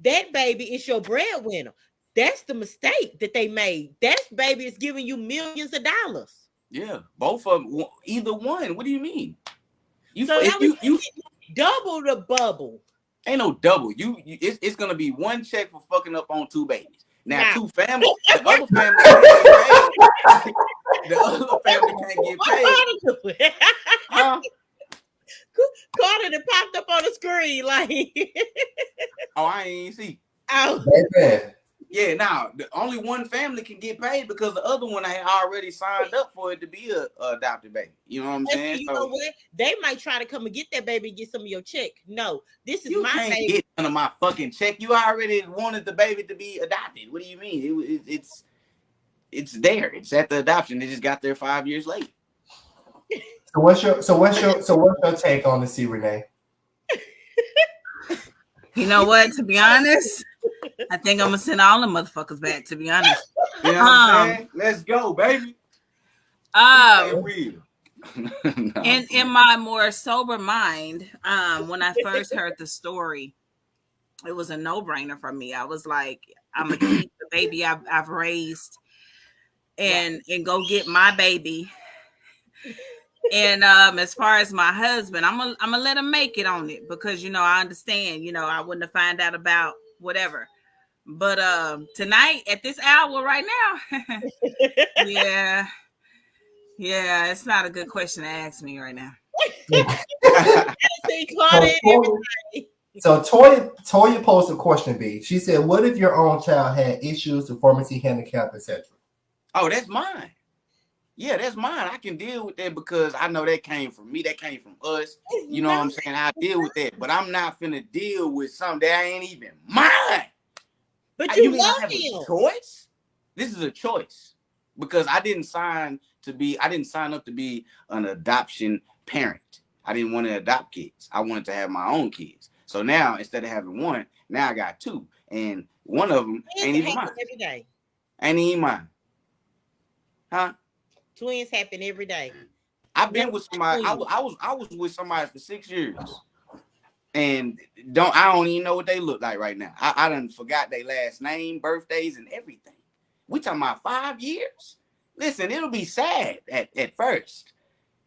that baby is your breadwinner. That's the mistake that they made. That baby is giving you millions of dollars. Yeah, both of them. Either one. What do you mean? You double the bubble. Ain't no double. It's gonna be one check for fucking up on 2 babies. Now 2 families. The other family can't get paid. Huh? Carter that popped up on the screen like. Oh, I ain't see. Oh. Yeah, now the only one family can get paid because the other one had already signed up for it to be a adopted baby. You know what I'm saying? You know what? They might try to come and get that baby and get some of your check. No, this is you my can't baby. Get none of my fucking check. You already wanted the baby to be adopted. What do you mean? It's there. It's at the adoption. They just got there 5 years late. So what's your take on the C. Renee? You know what? To be honest, I think I'm gonna send all the motherfuckers back. To be honest, you know what I'm saying? Let's go, baby. In my more sober mind, when I first heard the story, it was a no-brainer for me. I was like, I'm gonna keep the baby I've raised, and go get my baby. And as far as my husband, I'm gonna let him make it on it because I understand. I wouldn't have found out about whatever. But tonight at this hour right now, yeah, it's not a good question to ask me right now. So Toya posed a question, B. She said, "What if your own child had issues, deformity, handicap, etc.?" Oh, that's mine. Yeah, that's mine. I can deal with that because I know that came from me. That came from us. You know what I'm saying? I deal with that. But I'm not finna deal with something that ain't even mine. But you mean I have a choice? This is a choice. Because I didn't sign up to be an adoption parent. I didn't want to adopt kids. I wanted to have my own kids. So now instead of having one, now I got 2. And one of them ain't even mine. Every day. Ain't even mine. Huh? Twins happen every day. I've been with somebody. I was with somebody for 6 years, and I don't even know what they look like right now. I done forgot their last name, birthdays, and everything. We talking about 5 years. Listen, it'll be sad at first,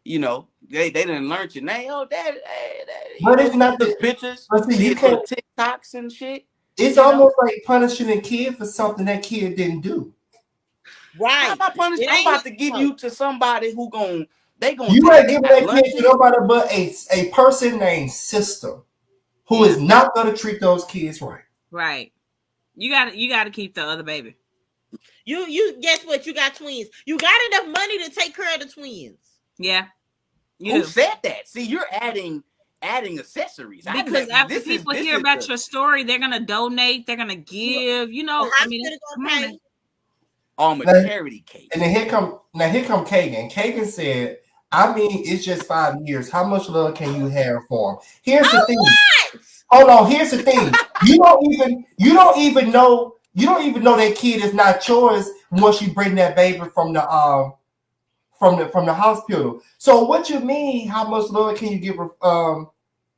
You know, they didn't learn your name. Oh, daddy, hey, daddy. But it's not the pictures. But see, you Did little can't. TikToks and shit. It's almost like punishing a kid for something that kid didn't do. Right. How about punishing? I'm about to give you to somebody who they gonna You ain't giving that lunches. kid to nobody but a person named sister who is not gonna treat those kids right. Right. You gotta keep the other baby. You guess what? You got twins. You got enough money to take care of the twins. Yeah. Who said that? See, you're adding accessories. Because after people hear about your story, they're gonna donate, they're gonna give, you know. I mean, come on. On a charity case. And then here come Kagan. Kagan said, I mean, it's just 5 years. How much love can you have for him? Here's the thing. Hold on, here's the thing. You don't even know that kid is not yours once you bring that baby from the hospital. So what you mean? How much love can you give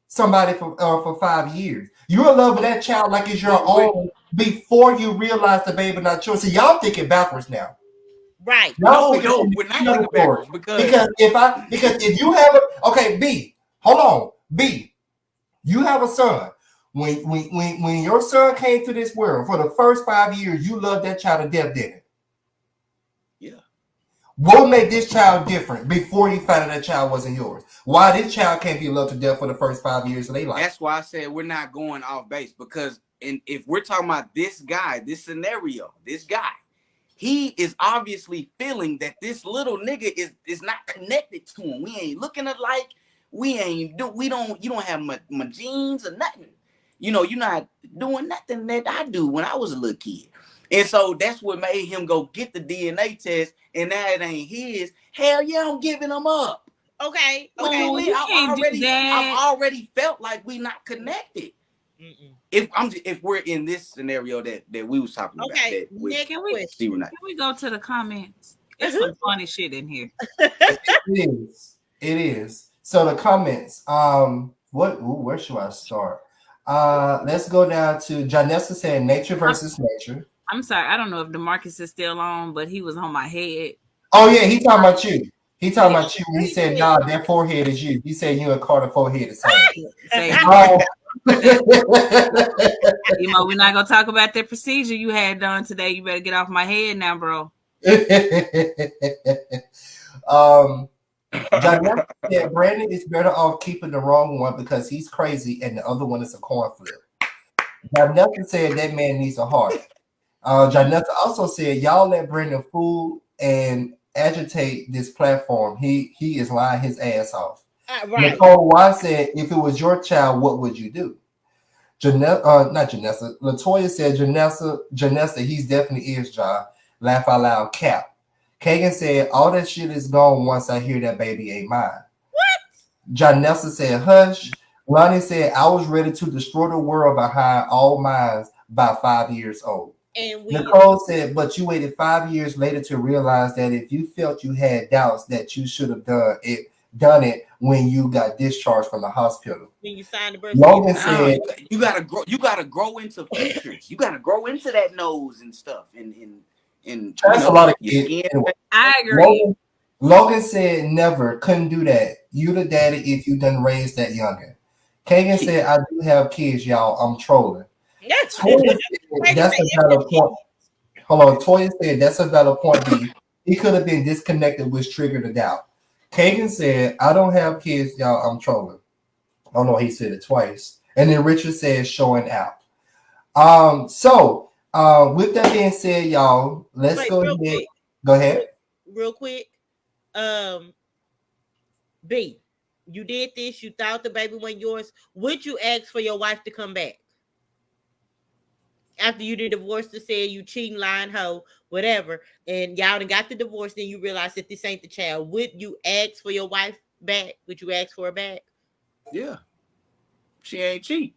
somebody for 5 years? You're loving that child like it's your own before you realize the baby not yours. So y'all thinking backwards now, right? No, we're not thinking backwards because if you have B, hold on, B, you have a son. When your son came to this world for the first 5 years, you loved that child to death, didn't it? Yeah. What made this child different before you found out that child wasn't yours? Why this child can't be loved to death for the first 5 years of their life? That's why I said we're not going off base, because if we're talking about this guy, this scenario, this guy, he is obviously feeling that this little nigga is not connected to him. We ain't looking alike. You don't have my genes or nothing. You know, you're not doing nothing that I do when I was a little kid. And so that's what made him go get the DNA test, and now it ain't his. Hell yeah, I'm giving him up. Okay. I've already felt like we not connected. Mm-mm. If we're in this scenario that we was talking about. Okay, Nick, can we go to the comments? There's some funny shit in here. It is. So the comments. Where should I start? Let's go down to Janessa saying nature versus nature. I'm sorry, I don't know if DeMarcus is still on, but he was on my head. Oh yeah, he talking about you. He talking about you. He said, "Nah, that forehead is you." He said, "You and Carter forehead is same." You know, we're not gonna talk about that procedure you had done today. You better get off my head now, bro. Janessa said Brandon is better off keeping the wrong one because he's crazy and the other one is a corn flip. Janessa said that man needs a heart. Janessa also said, y'all let Brandon fool and agitate this platform. He is lying his ass off. Right. Nicole Y said, if it was your child, what would you do? Not Janessa. Latoya said, Janessa, he's definitely is, John. Laugh out loud, cap. Kagan said, all that shit is gone once I hear that baby ain't mine. What? Janessa said, hush. Lonnie said, I was ready to destroy the world behind all minds by 5 years old. And Nicole said, but you waited 5 years later to realize that if you felt you had doubts that you should have done it when you got discharged from the hospital. When you signed the birth Logan said, you gotta grow into features. You gotta grow into that nose and stuff. And that's a lot of kids. Anyway, I agree. Logan said, never, couldn't do that. You the daddy if you done raised that youngin. Kagan said, I do have kids, y'all. I'm trolling. Toya said, that's a valid point. Hold on. Toya said, that's a valid point, B. He could have been disconnected, which triggered a doubt. Kagan said, I don't have kids, y'all. I'm trolling. Oh, no, he said it twice. And then Richard said, showing out. So, with that being said, y'all, let's go ahead. Quick. Go ahead. Real quick. B, you did this. You thought the baby wasn't yours. Would you ask for your wife to come back? After you did divorce to say you cheating, lying, hoe, whatever, and y'all done got the divorce, then you realize that this ain't the child. Would you ask for your wife back? Would you ask for her back? Yeah. She ain't cheat.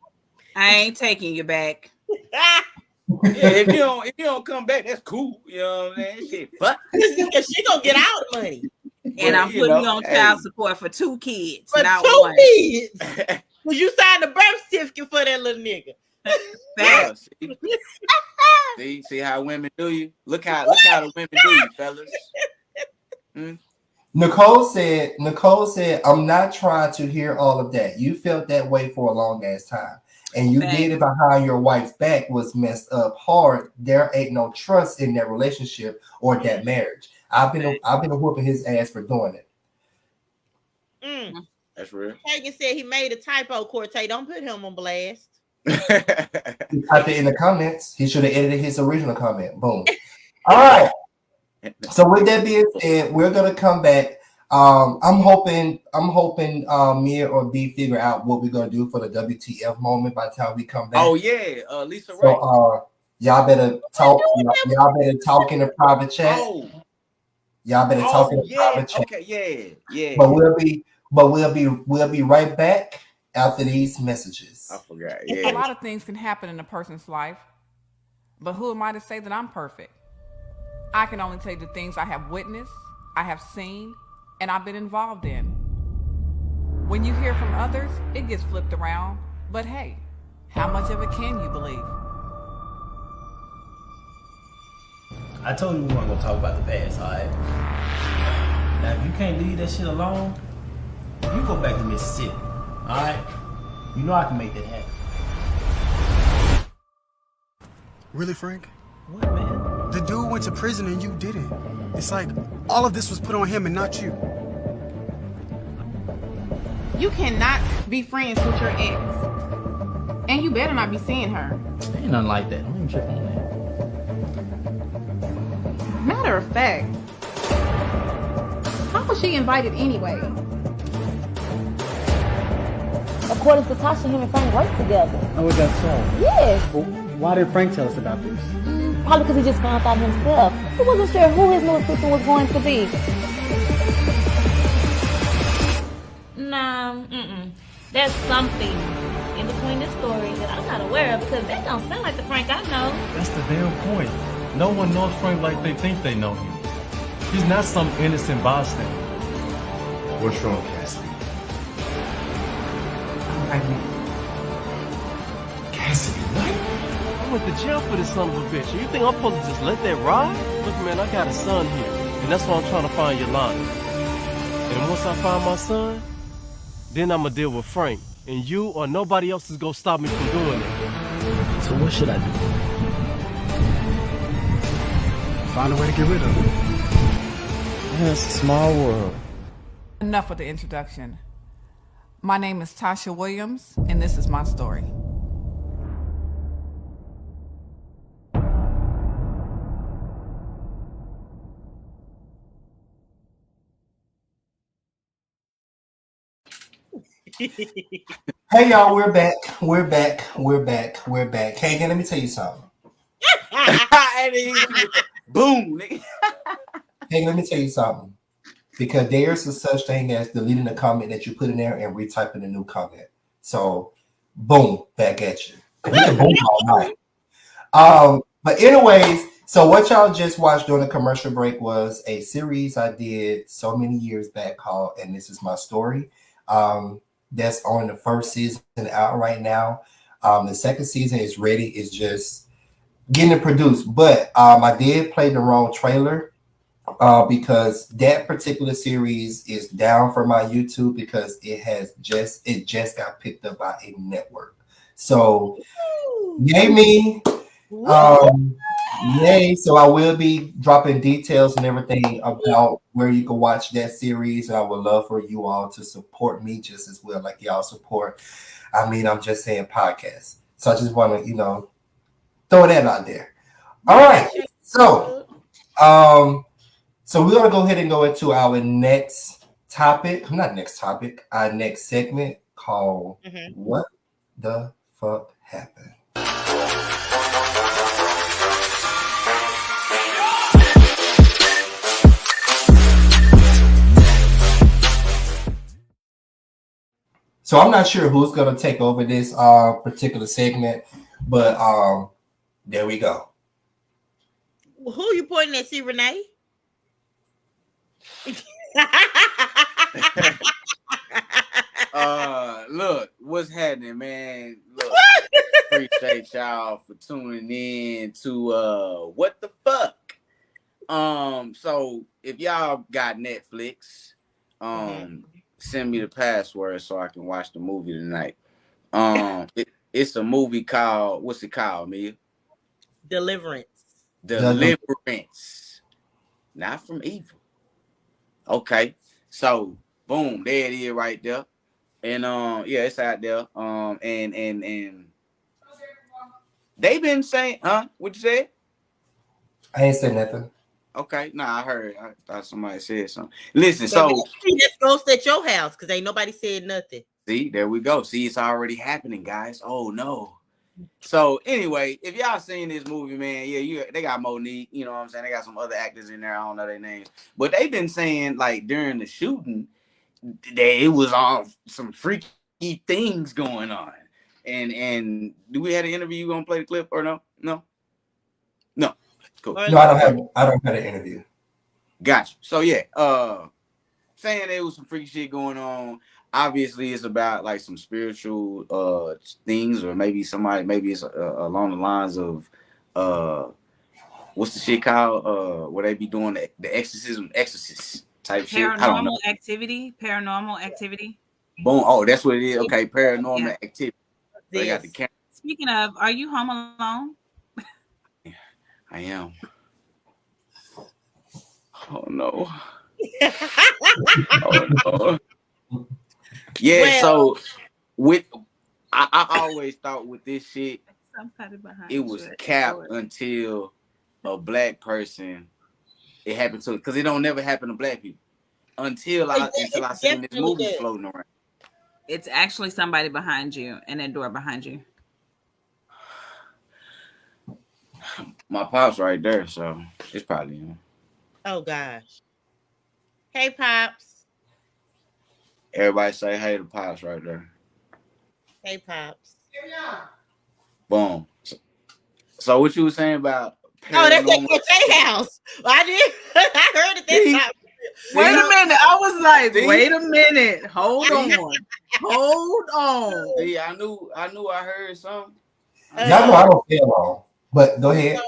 I ain't taking you back. Yeah, if you don't come back, that's cool. You know what I'm saying? Shit, fuck. She gonna get out of money. And I'm putting you on child support for 2 kids. For not 2 one. kids. Because you signed the birth certificate for that little nigga. Yeah, see how women do you? Look how the women do you, fellas. Nicole said, I'm not trying to hear all of that. You felt that way for a long ass time. And you did it behind your wife's back was messed up hard. There ain't no trust in that relationship or that marriage. I've been whooping his ass for doing it. That's real. Hagen said he made a typo, Corte. Don't put him on blast. He typed it in the comments. He should have edited his original comment. Boom. All right. So with that being said, we're gonna come back. I'm hoping Mia or B figure out what we're gonna do for the WTF moment by the time we come back. Oh yeah, Lisa. So y'all better talk. Y'all better talk in a private chat. Y'all better talk in a private chat. Okay, yeah. But we'll be right back after these messages. I forgot. A lot of things can happen in a person's life, but who am I to say that I'm perfect? I can only tell you the things I have witnessed, I have seen, and I've been involved in. When you hear from others, it gets flipped around. But hey, how much of it can you believe? I told you we weren't gonna talk about the past, all right? Now, if you can't leave that shit alone, you go back to Mississippi, all right? You know I can make that happen. Really, Frank? What, man? The dude went to prison and you didn't. It's like all of this was put on him and not you. You cannot be friends with your ex. And you better not be seeing her. Ain't nothing like that. Don't even trip on that. Matter of fact, how was she invited anyway? According to Tasha, him and Frank work together. Oh, is that so? Yes. Well, why did Frank tell us about this? Probably because he just found out himself. He wasn't sure who his new assistant was going to be. Nah, there's something in between this story that I'm not aware of because that don't sound like the Frank I know. That's the damn point. No one knows Frank like they think they know him. He's not some innocent bystander. What's wrong, Cassidy? I'm pregnant. Cassidy, what? I went to jail for this son of a bitch. You think I'm supposed to just let that ride? Look, man, I got a son here, and that's why I'm trying to find Yolanda. And once I find my son, then I'm gonna deal with Frank. And you or nobody else is gonna stop me from doing it. So what should I do? Find a way to get rid of him. Yeah, it's a small world. Enough of the introduction. My name is Tasha Williams, and this is my story. Hey y'all, we're back. Hagen, let me tell you something. Boom, nigga. Hagen, let me tell you something. Because there's a such thing as deleting the comment that you put in there and retyping a new comment. So, boom, back at you. We can boom all night. But anyways, so what y'all just watched during the commercial break was a series I did so many years back called "And This Is My Story." That's on the first season out right now. The second season is ready. It's just getting it produced. But I did play the wrong trailer because that particular series is down for my YouTube because it just got picked up by a network. So yay me. Yay. So I will be dropping details and everything about where you can watch that series. And I would love for you all to support me just as well, like y'all support. I'm just saying podcasts. So I just want to, throw that out there. All right. So we're going to go ahead and go into our next topic. Not next topic. Our next segment called What the Fuck Happened? So I'm not sure who's going to take over this particular segment, but there we go. Who are you pointing at, C. Renee? Look, what's happening, man? Look, appreciate y'all for tuning in to What the Fuck. So if y'all got Netflix, send me the password so I can watch the movie tonight. It's a movie called, what's it called, Mia? Deliverance. Deliverance. Not from evil. Okay. So boom, there it is right there. And yeah, it's out there. And they been saying, what you said? I ain't said nothing. Okay, I heard. I thought somebody said something. Listen, So so let's ghost at your house because ain't nobody said nothing. see, there we go. See, it's already happening, guys. Oh no. So anyway, if y'all seen this movie, man, yeah, they got Monique, you know what I'm saying? They got some other actors in there. I don't know their names. But they've been saying, like, during the shooting, that it was all some freaky things going on. And do we have an interview? You gonna play the clip or no? No. Cool. No, I don't have an interview. Gotcha. So yeah, saying there was some freaky shit going on. Obviously, it's about like some spiritual things, or maybe it's along the lines of what's the shit called? Where they be doing the exorcist type shit. I don't know. Paranormal activity. Boom. Oh, that's what it is. Okay, paranormal activity. So they got the camera. Speaking of, are you home alone? I am. Oh no. Oh no. Yeah, so I always thought with this shit, it was capped until a black person it happened to, because it don't never happen to black people until I seen this movie floating around. It's actually somebody behind you and that door behind you. My pop's right there, so it's probably him. Oh gosh. Hey, Pops. Everybody say hey to Pops right there. Hey, Pops. Boom. So what you were saying about paranormal? Oh, that's at your house. I did. I heard it this time. Wait a minute. I was like, wait a minute. Hold on. Hold on. See, I knew I heard something. Y'all know I don't feel long, but go ahead. So,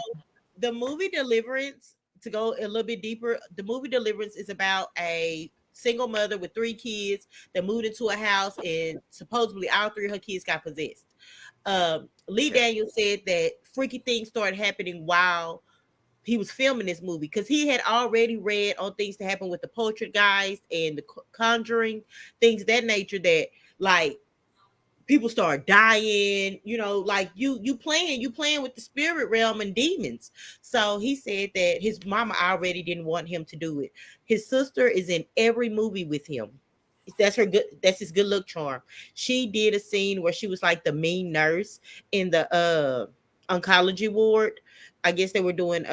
the movie Deliverance, to go a little bit deeper, the movie Deliverance is about a single mother with 3 kids that moved into a house, and supposedly all 3 of her kids got possessed. Lee Daniels said that freaky things started happening while he was filming this movie, because he had already read on things that happen with the Poltergeist and the Conjuring, things of that nature, that like people start dying, you know, like you playing with the spirit realm and demons. So he said that his mama already didn't want him to do it. His sister is in every movie with him. That's his good luck charm. She did a scene where she was like the mean nurse in the oncology ward. I guess they were doing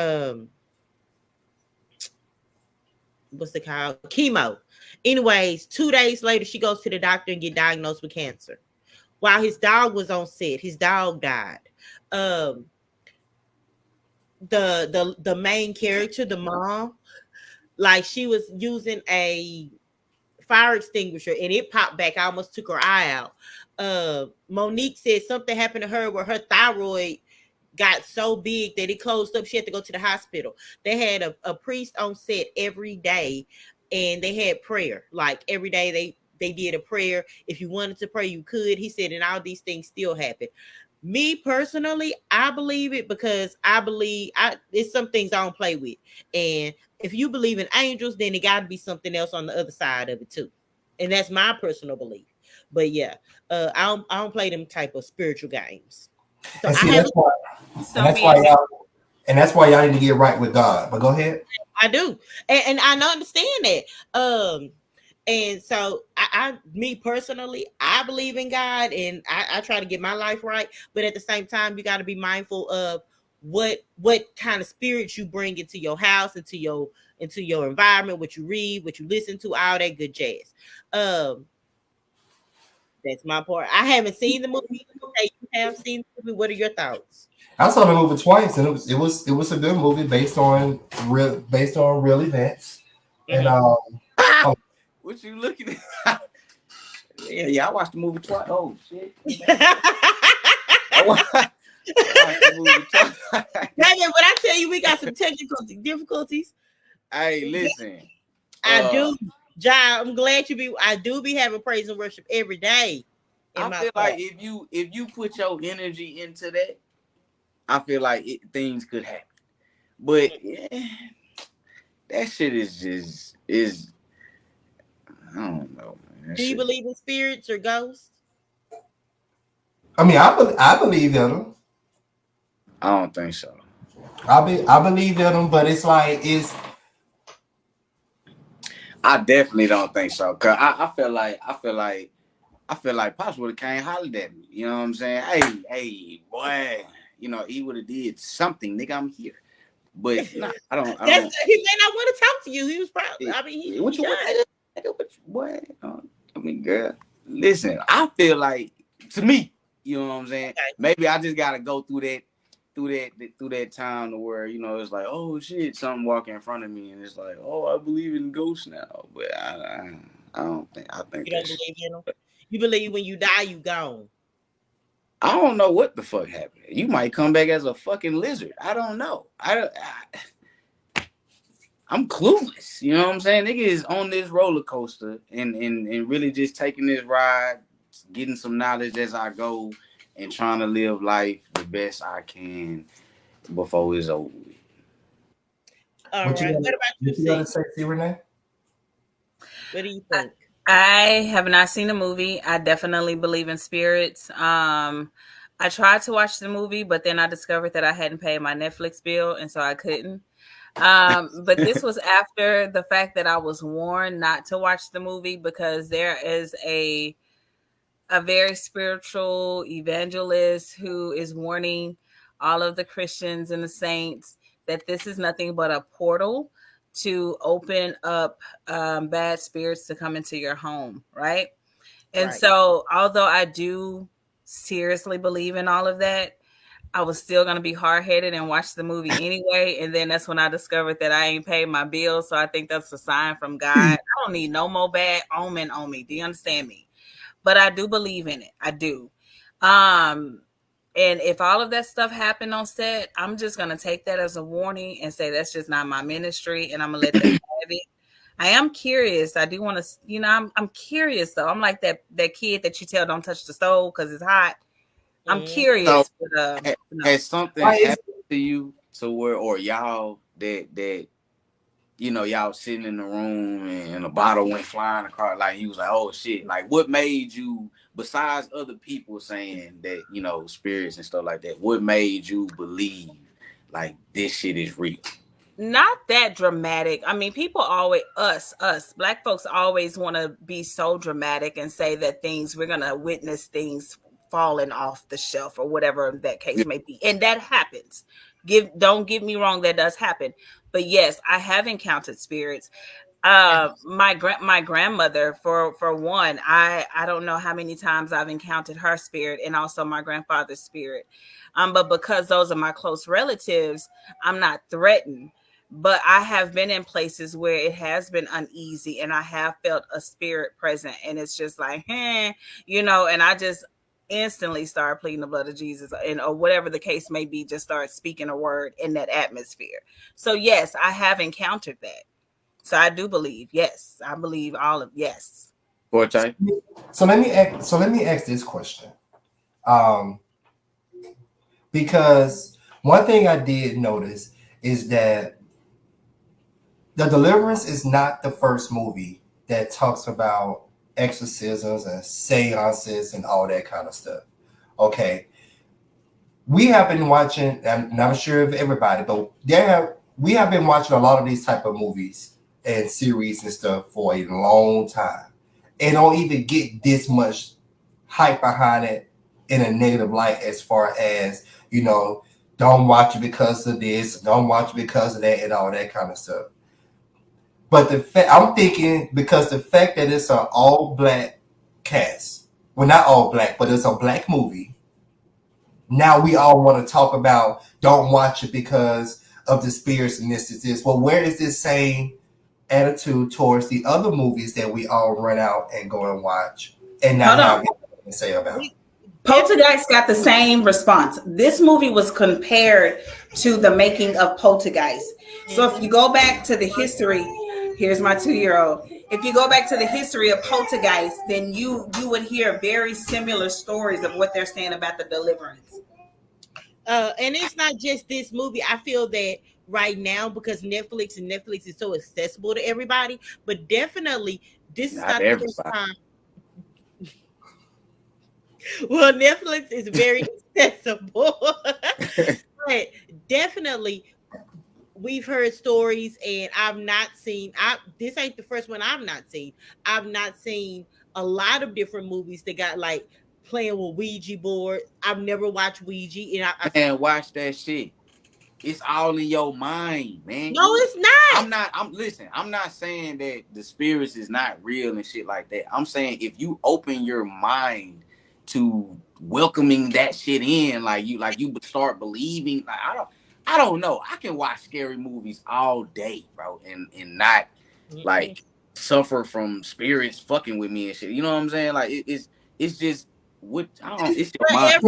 what's it called? Chemo. Anyways, 2 days later, she goes to the doctor and get diagnosed with cancer. While his dog was on set, his dog died. The main character, the mom, like she was using a fire extinguisher and it popped back. I almost took her eye out. Monique said something happened to her where her thyroid got so big that it closed up. She had to go to the hospital. They had a priest on set every day, and they had prayer. Like every day they did a prayer. If you wanted to pray, you could. He said, and all these things still happen. Me personally, I believe it because I believe it's some things I don't play with. And if you believe in angels, then it got to be something else on the other side of it too. And that's my personal belief. But yeah, I don't play them type of spiritual games. So and see, that's why y'all need to get right with God. But go ahead. I do, and I understand that. And so me personally, I believe in God, and I try to get my life right. But at the same time, you got to be mindful of what kind of spirits you bring into your house, into your environment, what you read, what you listen to, all that good jazz. That's my part. I haven't seen the movie. Okay, you have seen the movie. What are your thoughts? I saw the movie twice, and it was a good movie based on real events. And what you looking at? yeah, I watched the movie twice. Oh shit! I watched the movie twice. When I tell tell you we got some technical difficulties. Hey, listen. I do, John. I'm glad I do be having praise and worship every day. I feel like if you put your energy into that, I feel like things could happen. But that shit is I don't know, man. Do you believe in spirits or ghosts? I mean, I believe in them. I don't think so. I believe in them, but it's like I definitely don't think so. Cause I feel like Pops would have came hollered at me. You know what I'm saying? Hey, boy. You know, he would have did something. Nigga, I'm here. But nah, I don't. He may not want to talk to you. He was probably. I mean, what you want, boy? I mean, girl, listen. I feel like, to me, you know what I'm saying. Okay. Maybe I just gotta go through that time to where, you know, it's like, oh shit, something walking in front of me, and it's like, oh, I believe in ghosts now. But I don't think. I think you don't believe in them. You believe when you die, you gone. I don't know what the fuck happened. You might come back as a fucking lizard. I don't know. I'm clueless. You know what I'm saying? Nigga is on this roller coaster and really just taking this ride, getting some knowledge as I go, and trying to live life the best I can before it's over with. All right. What about you, Renee? What do you think? I have not seen the movie. I definitely believe in spirits. I tried to watch the movie, but then I discovered that I hadn't paid my Netflix bill, and so I couldn't. But this was after the fact that I was warned not to watch the movie because there is a very spiritual evangelist who is warning all of the Christians and the saints that this is nothing but a portal to open up bad spirits to come into your home, right? And so, although I do seriously believe in all of that, I was still going to be hard-headed and watch the movie anyway. And then that's when I discovered that I ain't paid my bills. So I think that's a sign from God. I don't need no more bad omen on me. Do you understand me? But I do believe in it. I do. And if all of that stuff happened on set, I'm just going to take that as a warning and say that's just not my ministry, and I'm going to let them have it. I am curious. I do want to, you know, I'm curious, though. I'm like that kid that you tell don't touch the stove because it's hot. I'm curious. So, but, has something happened to you to where, or y'all that you know, y'all sitting in the room and a bottle went flying across, like he was like, oh shit, like what made you, besides other people saying that, you know, spirits and stuff like that, what made you believe like this shit is real? Not that dramatic. I mean, people always, us Black folks always want to be so dramatic and say that we're going to witness things falling off the shelf or whatever that case may be. And that happens. Don't get me wrong, that does happen. But yes, I have encountered spirits. My grandmother, for one, I don't know how many times I've encountered her spirit and also my grandfather's spirit. But because those are my close relatives, I'm not threatened. But I have been in places where it has been uneasy and I have felt a spirit present. And it's just like, you know, and I just instantly start pleading the blood of Jesus or whatever the case may be, just start speaking a word in that atmosphere. So yes, I have encountered that. So I do believe, yes, I believe all of yes. So let me ask this question. Because one thing I did notice is that The Deliverance is not the first movie that talks about exorcisms and seances and all that kind of stuff. Okay. We have been watching, I'm not sure of everybody, but we have been watching a lot of these type of movies and series and stuff for a long time. And don't even get this much hype behind it in a negative light as far as, you know, don't watch it because of this, don't watch it because of that, and all that kind of stuff. But I'm thinking because the fact that it's an all-black cast, well, not all black, but it's a black movie. Now we all want to talk about don't watch it because of the spirits and this. Well, where is this same attitude towards the other movies that we all run out and go and watch and not have anything to say about? Poltergeist got the same response. This movie was compared to the making of Poltergeist. So if you go back to the history, here's my 2-year-old. If you go back to the history of Poltergeist, then you would hear very similar stories of what they're saying about the deliverance. And it's not just this movie. I feel that right now, because Netflix is so accessible to everybody, but definitely this is not the first time. Well, Netflix is very accessible, but definitely we've heard stories, and I've not seen. This ain't the first one I've not seen. I've not seen a lot of different movies that got like playing with Ouija board. I've never watched Ouija, and Man, watch that shit. It's all in your mind, man. No, it's not. I'm not saying that the spirits is not real and shit like that. I'm saying if you open your mind to welcoming that shit in, like you start believing. Like I don't know. I can watch scary movies all day, bro, and not like suffer from spirits fucking with me and shit. You know what I'm saying? Like it's just what I don't. It's your mind.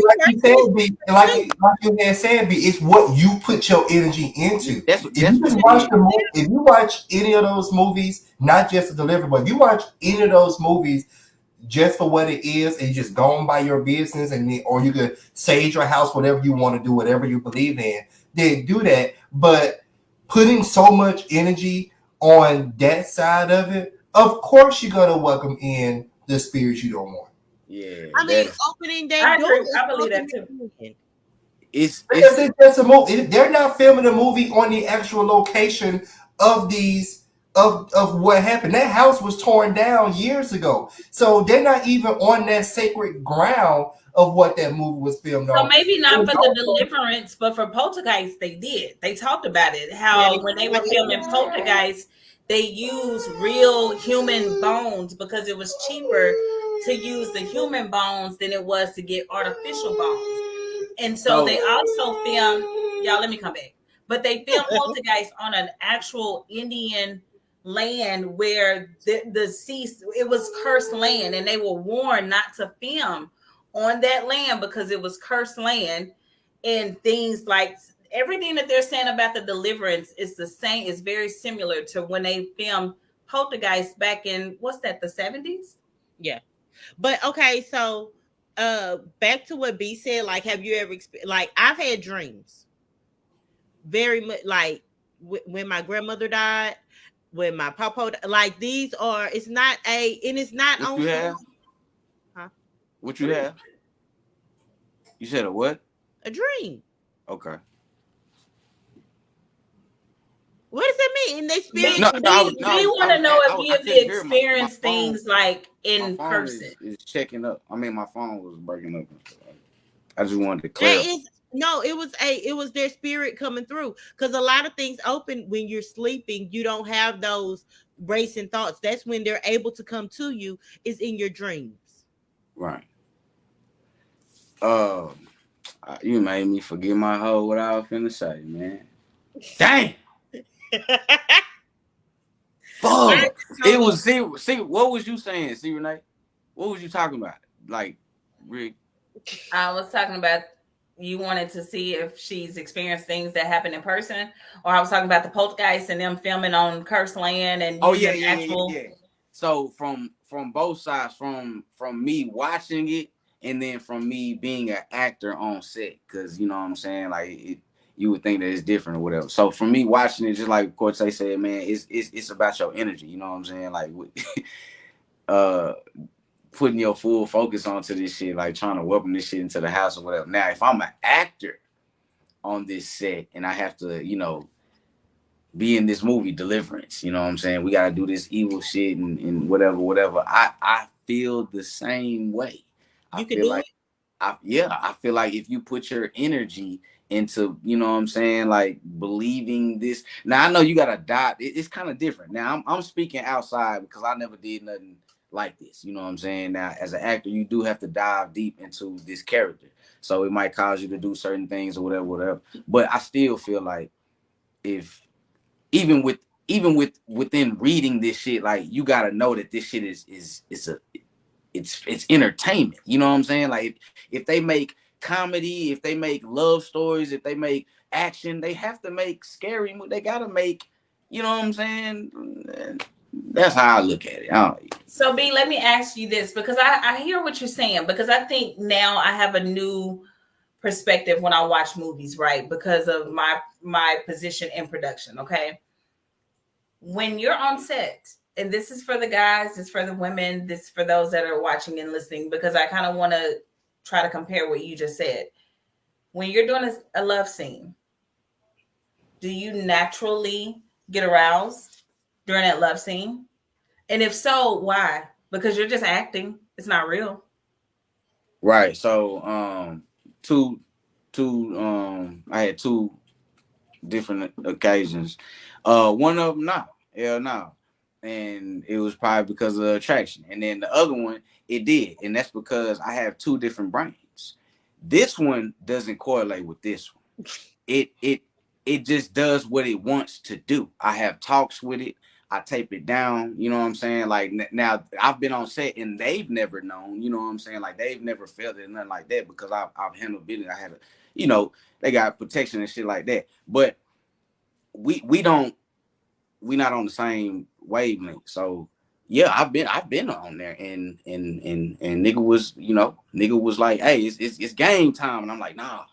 Like you had said, it's what you put your energy into. If you watch any of those movies, not just the delivery, but if you watch any of those movies just for what it is, and you just go on by your business, or you could sage your house, whatever you want to do, whatever you believe in, then do that. But putting so much energy on that side of it, of course you're gonna welcome in the spirits you don't want. Yeah, I mean, opening that door. I believe that too. It's just a movie. They're not filming a movie on the actual location of these of what happened. That house was torn down years ago, so they're not even on that sacred ground of what that movie was filmed on. So maybe not for the deliverance, but for Poltergeist, they did. They talked about it. How when they were filming Poltergeist, they used real human bones because it was cheaper to use the human bones than it was to get artificial bones. And so they also filmed, y'all, let me come back. But they filmed Poltergeist on an actual Indian land where the sea, it was cursed land, and they were warned not to film on that land because it was cursed land. And things like everything that they're saying about the deliverance is the same, is very similar to when they filmed Poltergeist back in, what's that, the 70s? Yeah. But okay, so back to what B said, like, have you ever like, I've had dreams very much like when my grandmother died, when my papa, like, these are, it's not and it's not what on. You have? Huh? What you have? You said a what? A dream. Okay. What does that mean? They spirit. We want to know if you've experienced things like in person. Is checking up. I mean, my phone was breaking up. I just wanted to clarify. It was their spirit coming through, because a lot of things open when you're sleeping. You don't have those racing thoughts. That's when they're able to come to you, is in your dreams. Right. You made me forget my whole what I was finna say, man. Dang. Fuck. It was see what was you saying, see, Renee? What was you talking about? Like, Rick? I was talking about you wanted to see if she's experienced things that happen in person, or I was talking about the Poltergeist and them filming on cursed land and yeah. So from both sides, from me watching it, and then from me being an actor on set, because you know what I'm saying, like you would think that it's different or whatever. So for me watching it, just like Cortez said, man, it's about your energy. You know what I'm saying, like putting your full focus onto this shit, like trying to welcome this shit into the house or whatever. Now, if I'm an actor on this set and I have to, you know, be in this movie Deliverance, you know what I'm saying, we got to do this evil shit and whatever. I feel the same way. I feel like if you put your energy into, you know what I'm saying, like believing this. Now I know you gotta die. It's kind of different. Now I'm speaking outside because I never did nothing like this. You know what I'm saying? Now as an actor, you do have to dive deep into this character, so it might cause you to do certain things or whatever. But I still feel like if even within reading this shit, like you gotta know that this shit is it's entertainment. You know what I'm saying? Like if they make comedy, if they make love stories, if they make action, they have to make scary. They gotta make, you know what I'm saying? That's how I look at it. So B, let me ask you this, because I hear what you're saying, because I think now I have a new perspective when I watch movies, right? Because of my position in production. Okay. When you're on set, and this is for the guys, this is for the women, this is for those that are watching and listening, because I kind of want to try to compare what you just said. When you're doing a love scene, do you naturally get aroused during that love scene? And if so, why? Because you're just acting. It's not real. Right. So I had two different occasions. One of them no. And it was probably because of the attraction. And then the other one, it did. And that's because I have two different brains. This one doesn't correlate with this one. It just does what it wants to do. I have talks with it. I tape it down. You know what I'm saying? Like now I've been on set and they've never known, you know what I'm saying? Like they've never felt it, nothing like that, because I've handled business. I had they got protection and shit like that. But we not on the same wavelength. So yeah, I've been on there and nigga was like, hey, it's game time. And I'm like, nah,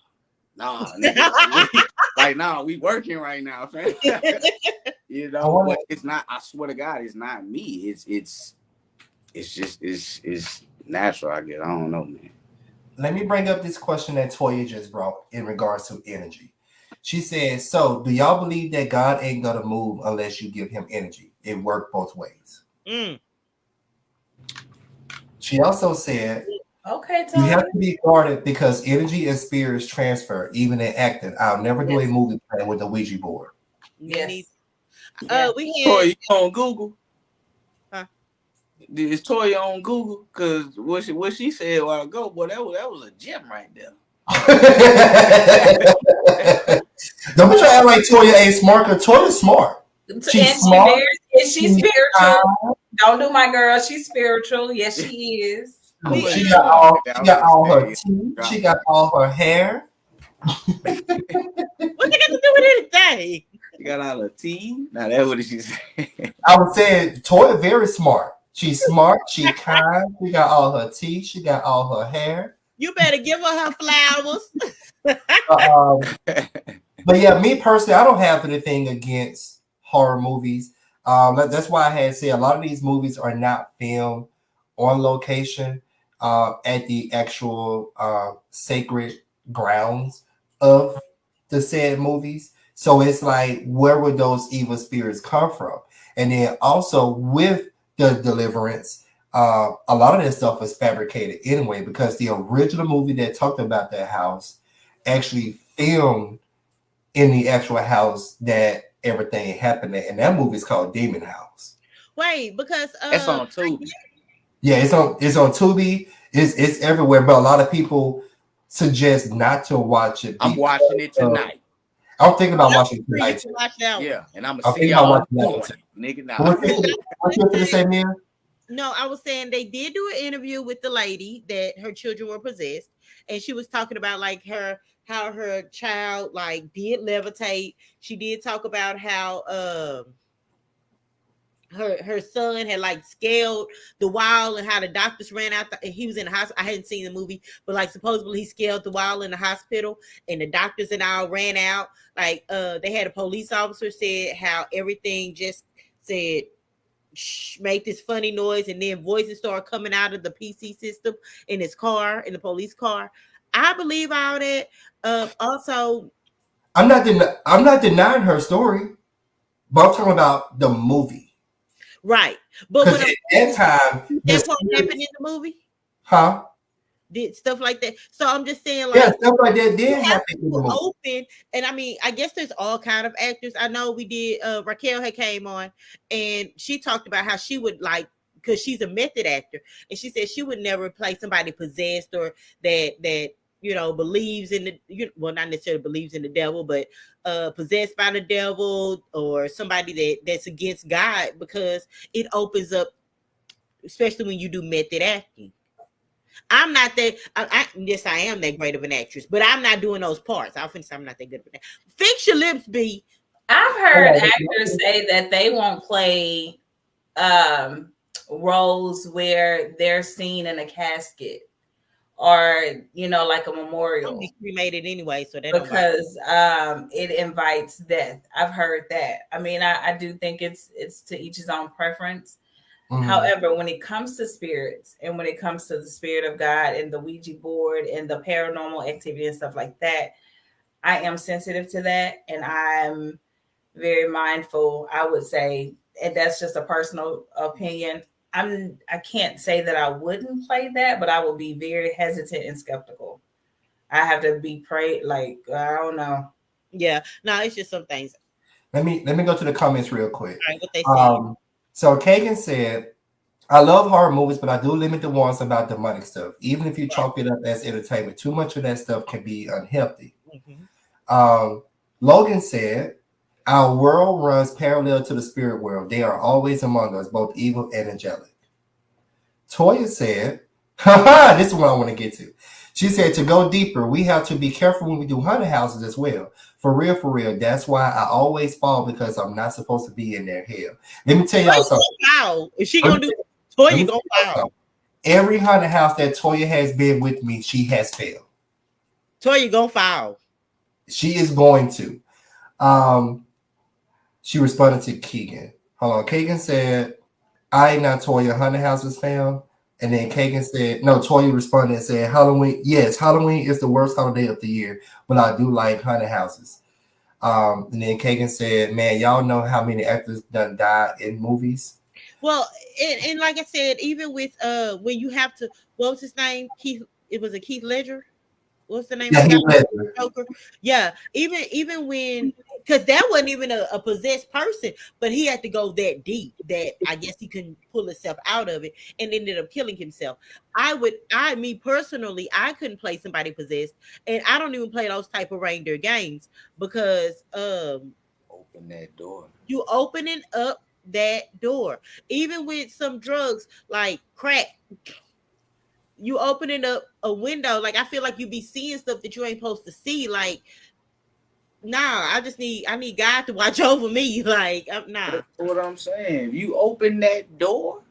nigga. Like, nah, we working right now, fam. But it's not, I swear to God, it's not me. It's natural, I guess. I don't know, man. Let me bring up this question that Toya just brought in regards to energy. She says, so do y'all believe that God ain't gonna move unless you give him energy? It worked both ways. She also said, okay, you have to be guarded because energy and spirits transfer, even in acting. I'll never do a movie plan with a Ouija board. Yes. We had Toya, you on Google? Huh? Is Toya on Google? Because what she said a while ago, boy, that was a gem right there. Don't be trying to act like Toya ain't smart, because Toya's smart. She's smart. She's spiritual. Don't do my girl. She's spiritual. Yes, she is. She got all her teeth. She got all her hair. What they got to do with anything? She got all her teeth. Now that's what she said. I was saying Toya very smart. She's smart. She kind. She got all her teeth. She got all her hair. You better give her flowers. But yeah, me personally, I don't have anything against horror movies. That's why I had said a lot of these movies are not filmed on location at the actual sacred grounds of the said movies. So it's like, where would those evil spirits come from? And then also with the Deliverance, a lot of that stuff was fabricated anyway, because the original movie that talked about that house actually filmed in the actual house that everything happened at. And that movie is called Demon House. Wait, because it's on Tubi. Yeah, it's on Tubi. It's everywhere, but a lot of people suggest not to watch it. I'm watching it tonight. I'm thinking about watching it tonight. Yeah, and I'm gonna see y'all nigga. Now, what you going to say, Mia? No, I was saying they did do an interview with the lady that her children were possessed, and she was talking about like how her child like did levitate. She did talk about how her son had like scaled the wall, and how the doctors ran out. He was in the hospital. I hadn't seen the movie, but like supposedly he scaled the wall in the hospital, and the doctors and all ran out. Like they had a police officer said how everything just said make this funny noise, and then voices start coming out of the PC system in his car, in the police car. I believe all that. Also, I'm not denying her story, but I'm talking about the movie. Right, but when at that time, that part happened in the movie, did stuff like that. So I'm just saying, like, yeah, stuff like that did happen in the movie. Open, and I mean, I guess there's all kind of actors. I know we did. Raquel had came on, and she talked about how she would like, because she's a method actor, and she said she would never play somebody possessed or that believes in the, well, not necessarily believes in the devil, but possessed by the devil, or somebody that's against God, because it opens up especially when you do method acting. I'm not that. Yes, I am that great of an actress, but I'm not doing those parts. I'm not that good of an actress. Fix your lips, B. I've heard actors say that they won't play roles where they're seen in a casket or like a memorial. Be cremated anyway, so because it invites death. I've heard that. I mean, I do think it's to each his own preference. However, when it comes to spirits and when it comes to the spirit of God and the Ouija board and the paranormal activity and stuff like that, I am sensitive to that, and I'm very mindful. I would say, and that's just a personal opinion. I can't say that I wouldn't play that, but I would be very hesitant and skeptical. I have to be I don't know. Yeah, no, it's just some things. Let me go to the comments real quick. All right, what they say. So Kagan said, I love horror movies, but I do limit the ones about demonic stuff. Even if you chalk it up as entertainment, too much of that stuff can be unhealthy. Logan said, our world runs parallel to the spirit world. They are always among us, both evil and angelic. Toya said, this is what I want to get to. She said, to go deeper, we have to be careful when we do haunted houses as well. For real. That's why I always fall, because I'm not supposed to be in their hell. Let me tell y'all something. Wow. Is she going to do Toya going to fall? Every haunted house that Toya has been with me, she has failed. Toya going to fall. She is going to. She responded to Keegan. Hold on. Keegan said, I not Toya, haunted house was found. And then Kagan said, no, Toya responded and said, Halloween. Yes, Halloween is the worst holiday of the year, but I do like haunted houses. And then Kagan said, man, y'all know how many actors done died in movies? Well, and like I said, even with when you have to, what was his name? Keith, it was a Keith Ledger. What's the name of the Joker? Yeah, even when, because that wasn't even a possessed person, but he had to go that deep that I guess he couldn't pull himself out of it and ended up killing himself. Me personally, I couldn't play somebody possessed, and I don't even play those type of reindeer games because open that door. You opening up that door, even with some drugs like crack. You opening up a window, like I feel like you be seeing stuff that you ain't supposed to see. Like, nah, I need God to watch over me. Like, nah. That's what I'm saying. If you open that door,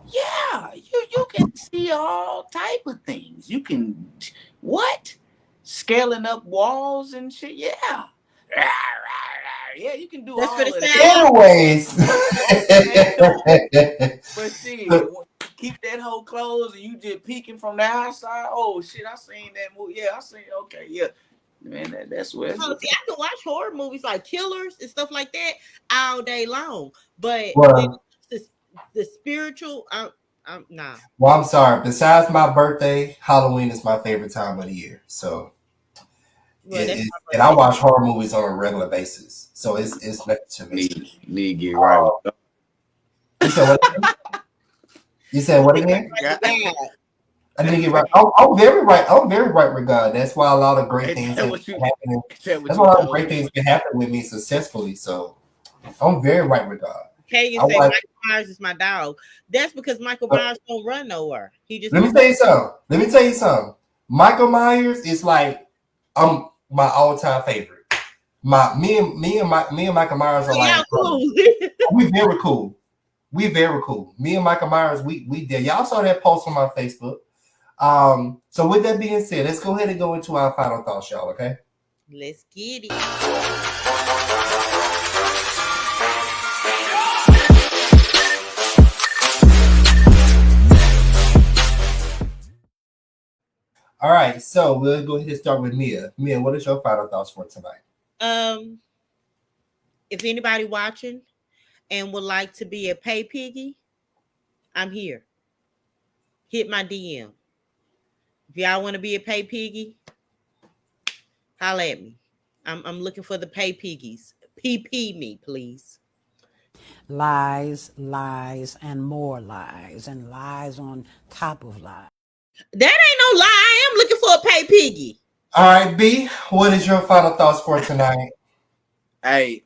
yeah, you can see all type of things. You can scaling up walls and shit. Yeah. Yeah, you can do that's all of that. Anyways. But see, keep that hole closed and you just peeking from the outside. Oh shit, I seen that movie. Yeah, I seen. Okay, yeah, man, that's where. See, I can watch horror movies like Killers and stuff like that all day long, but the spiritual, I'm nah. Well, I'm sorry. Besides my birthday, Halloween is my favorite time of the year. So, and I watch horror movies on a regular basis. So it's nothing to me. Need to get right. You said what? You said what again? I didn't get right. I'm very right. I'm very right with God. That's why a lot of great things have been happening. That's why a lot of great things can happen with me successfully. So I'm very right with God. Kagan say Michael Myers is my dog. That's because Michael Myers don't run nowhere. He just. Let me tell you something. Michael Myers is like my all-time favorite. Me and Michael Myers are like cool. We very cool. Me and Michael Myers, we did. Y'all saw that post on my Facebook. So with that being said, let's go ahead and go into our final thoughts, y'all. Okay. Let's get it. All right, so we'll go ahead and start with Mia. Mia, what is your final thoughts for tonight? If anybody watching and would like to be a pay piggy, I'm here. Hit my DM. If y'all want to be a pay piggy, holla at me. I'm looking for the pay piggies. PP me, please. Lies, and more lies, and lies on top of lies. That ain't no lie. I'm looking for a pay piggy. All right, B, what is your final thoughts for tonight? Hey,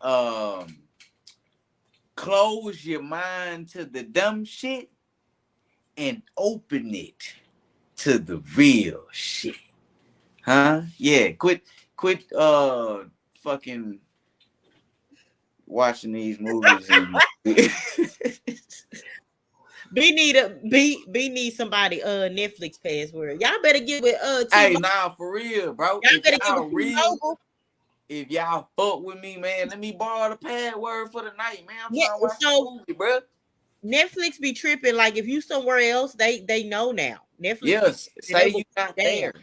close your mind to the dumb shit and open it to the real shit. Huh? Yeah, quit fucking watching these movies and B need somebody Netflix password. Y'all better get with Hey, T-Mobile. nah, for real, bro. Y'all If better get y'all with real, T-Mobile. if y'all fuck with me, man, let me borrow the password for the night, man. I'm Yeah, trying to watch so the movie, bro. Netflix be tripping. Like if you somewhere else, they know now. Netflix be Yes, tripping. say They you will not down. there.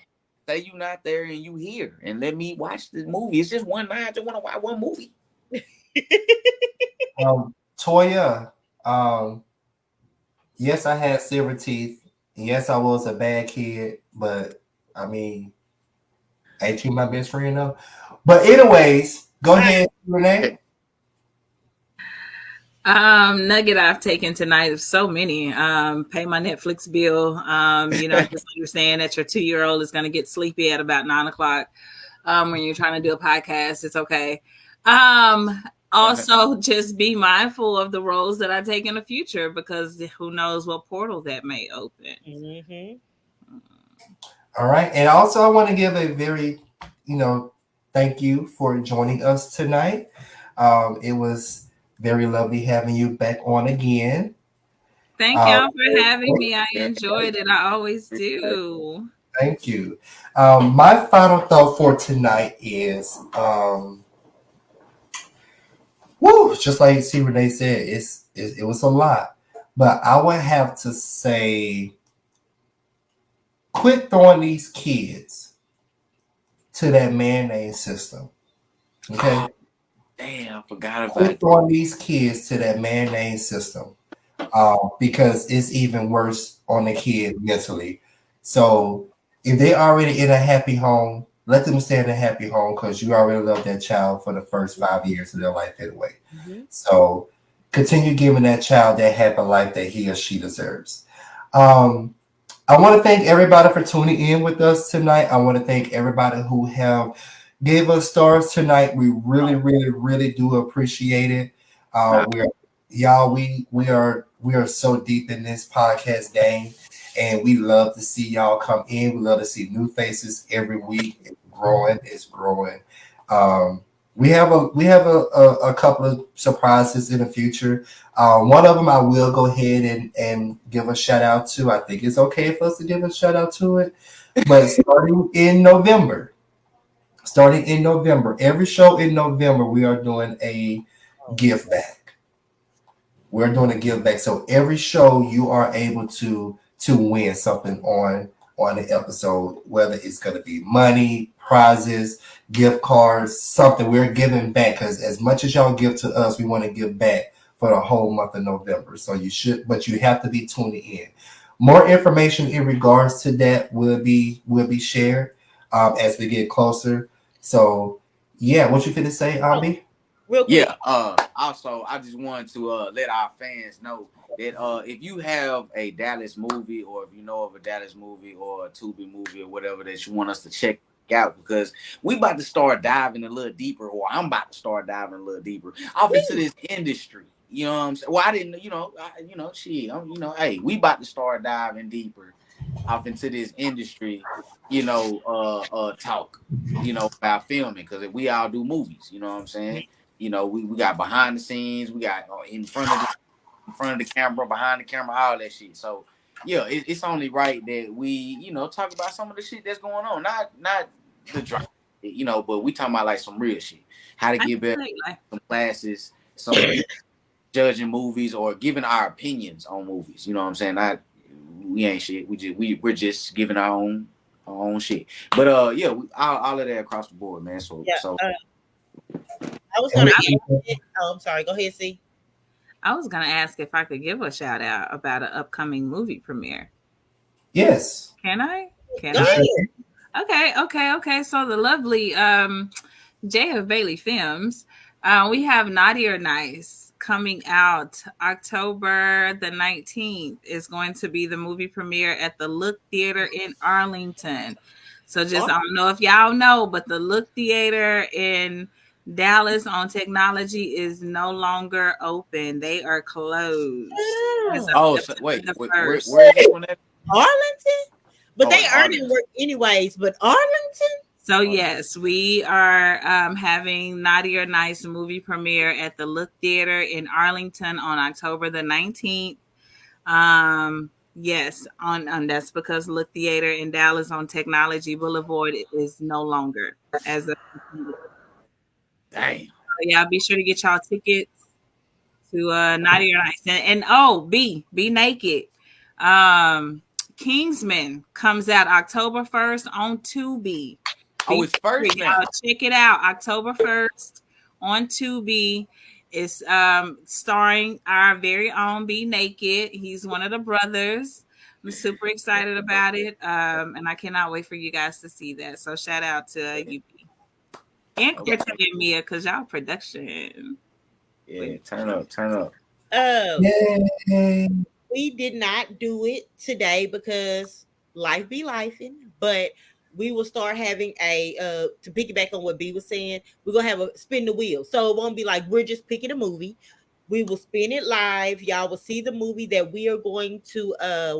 Say you not there and you here, and let me watch this movie. It's just one night. I just want to watch one movie. Toya, yes, I had silver teeth. Yes, I was a bad kid, but I mean, ain't you my best friend though? But anyways, go ahead, Renee. Nugget I've taken tonight of so many. Pay my Netflix bill. Just understand that your 2-year-old is going to get sleepy at about 9 o'clock. When you're trying to do a podcast, it's okay. Also, just be mindful of the roles that I take in the future, because who knows what portal that may open. Mm-hmm. All right, and also I want to give a very, thank you for joining us tonight. It was very lovely having you back on again. Thank y'all for having me. I enjoyed it. I always do. Thank you. My final thought for tonight is, just like C. Renee said, it was a lot, but I would have to say, quit throwing these kids to that mayonnaise system. Okay. Damn, I forgot about Quit it. throwing these kids to that mayonnaise system, because it's even worse on the kid mentally. So if they already in a happy home, let them stay in a happy home, because you already love that child for the first 5 years of their life anyway. Mm-hmm. So continue giving that child that happy life that he or she deserves. I want to thank everybody for tuning in with us tonight. I want to thank everybody who have gave us stars tonight. We really, really, really do appreciate it. We are so deep in this podcast game, and we love to see y'all come in. We love to see new faces every week. It's growing. We have a couple of surprises in the future. One of them I will go ahead and give a shout out to. I think it's okay for us to give a shout out to it. But starting in November, every show in November, we are doing a give back. We're doing a give back. So every show you are able to win something on the episode, whether it's going to be money, prizes, gift cards, something. We're giving back, because as much as y'all give to us, we want to give back for the whole month of November. So but you have to be tuning in. More information in regards to that will be shared as we get closer. So yeah, what you finna say, Ambi? Real quick. Yeah. Also, I just wanted to let our fans know that if you have a Dallas movie, or if you know of a Dallas movie or a Tubi movie or whatever that you want us to check out, because we about to start diving a little deeper, or I'm about to start diving a little deeper off into this industry. You know what I'm saying? Well, I didn't, hey, we about to start diving deeper off into this industry, talk, about filming, because we all do movies, you know what I'm saying? We got behind the scenes, we got in front of the camera, behind the camera, all that shit. So yeah, it's only right that we, talk about some of the shit that's going on, not the drama, but we talking about like some real shit, how to get better, some classes, some judging movies, or giving our opinions on movies. You know what I'm saying? We ain't shit. We're just giving our own shit. But all of that across the board, man. So yeah, so. I was gonna ask it. Oh, I'm sorry. Go ahead, C. I was gonna ask if I could give a shout out about an upcoming movie premiere. Yes. Can I? Go ahead. Okay. So the lovely J of Bailey Films, we have Naughty or Nice coming out October the 19th. Is going to be the movie premiere at the Look Theater in Arlington. So I don't know if y'all know, but the Look Theater in Dallas on Technology is no longer open. They are closed. Oh, so, wait, where is this one at? Arlington? But Oh, they in earning Arlington. work anyways. But Arlington? So yes, we are having Naughty or Nice movie premiere at the Look Theater in Arlington on October the 19th. Yes, on that's because Look Theater in Dallas on Technology Boulevard is no longer as of. Damn. So y'all be sure to get y'all tickets to Naughty or Nice. And oh, Be Naked. Kingsman comes out October 1st on Tubi. Oh, it's first now. Y'all check it out. October 1st on Tubi. It's starring our very own Be Naked. He's one of the brothers. I'm super excited about it. And I cannot wait for you guys to see that. So shout out to you and Quartet and Mia, because y'all production. Yeah, turn up. We did not do it today because life be lifing, but we will start having a to piggyback on what B was saying, we're gonna have a spin the wheel. So it won't be like we're just picking a movie. We will spin it live. Y'all will see the movie that we are going to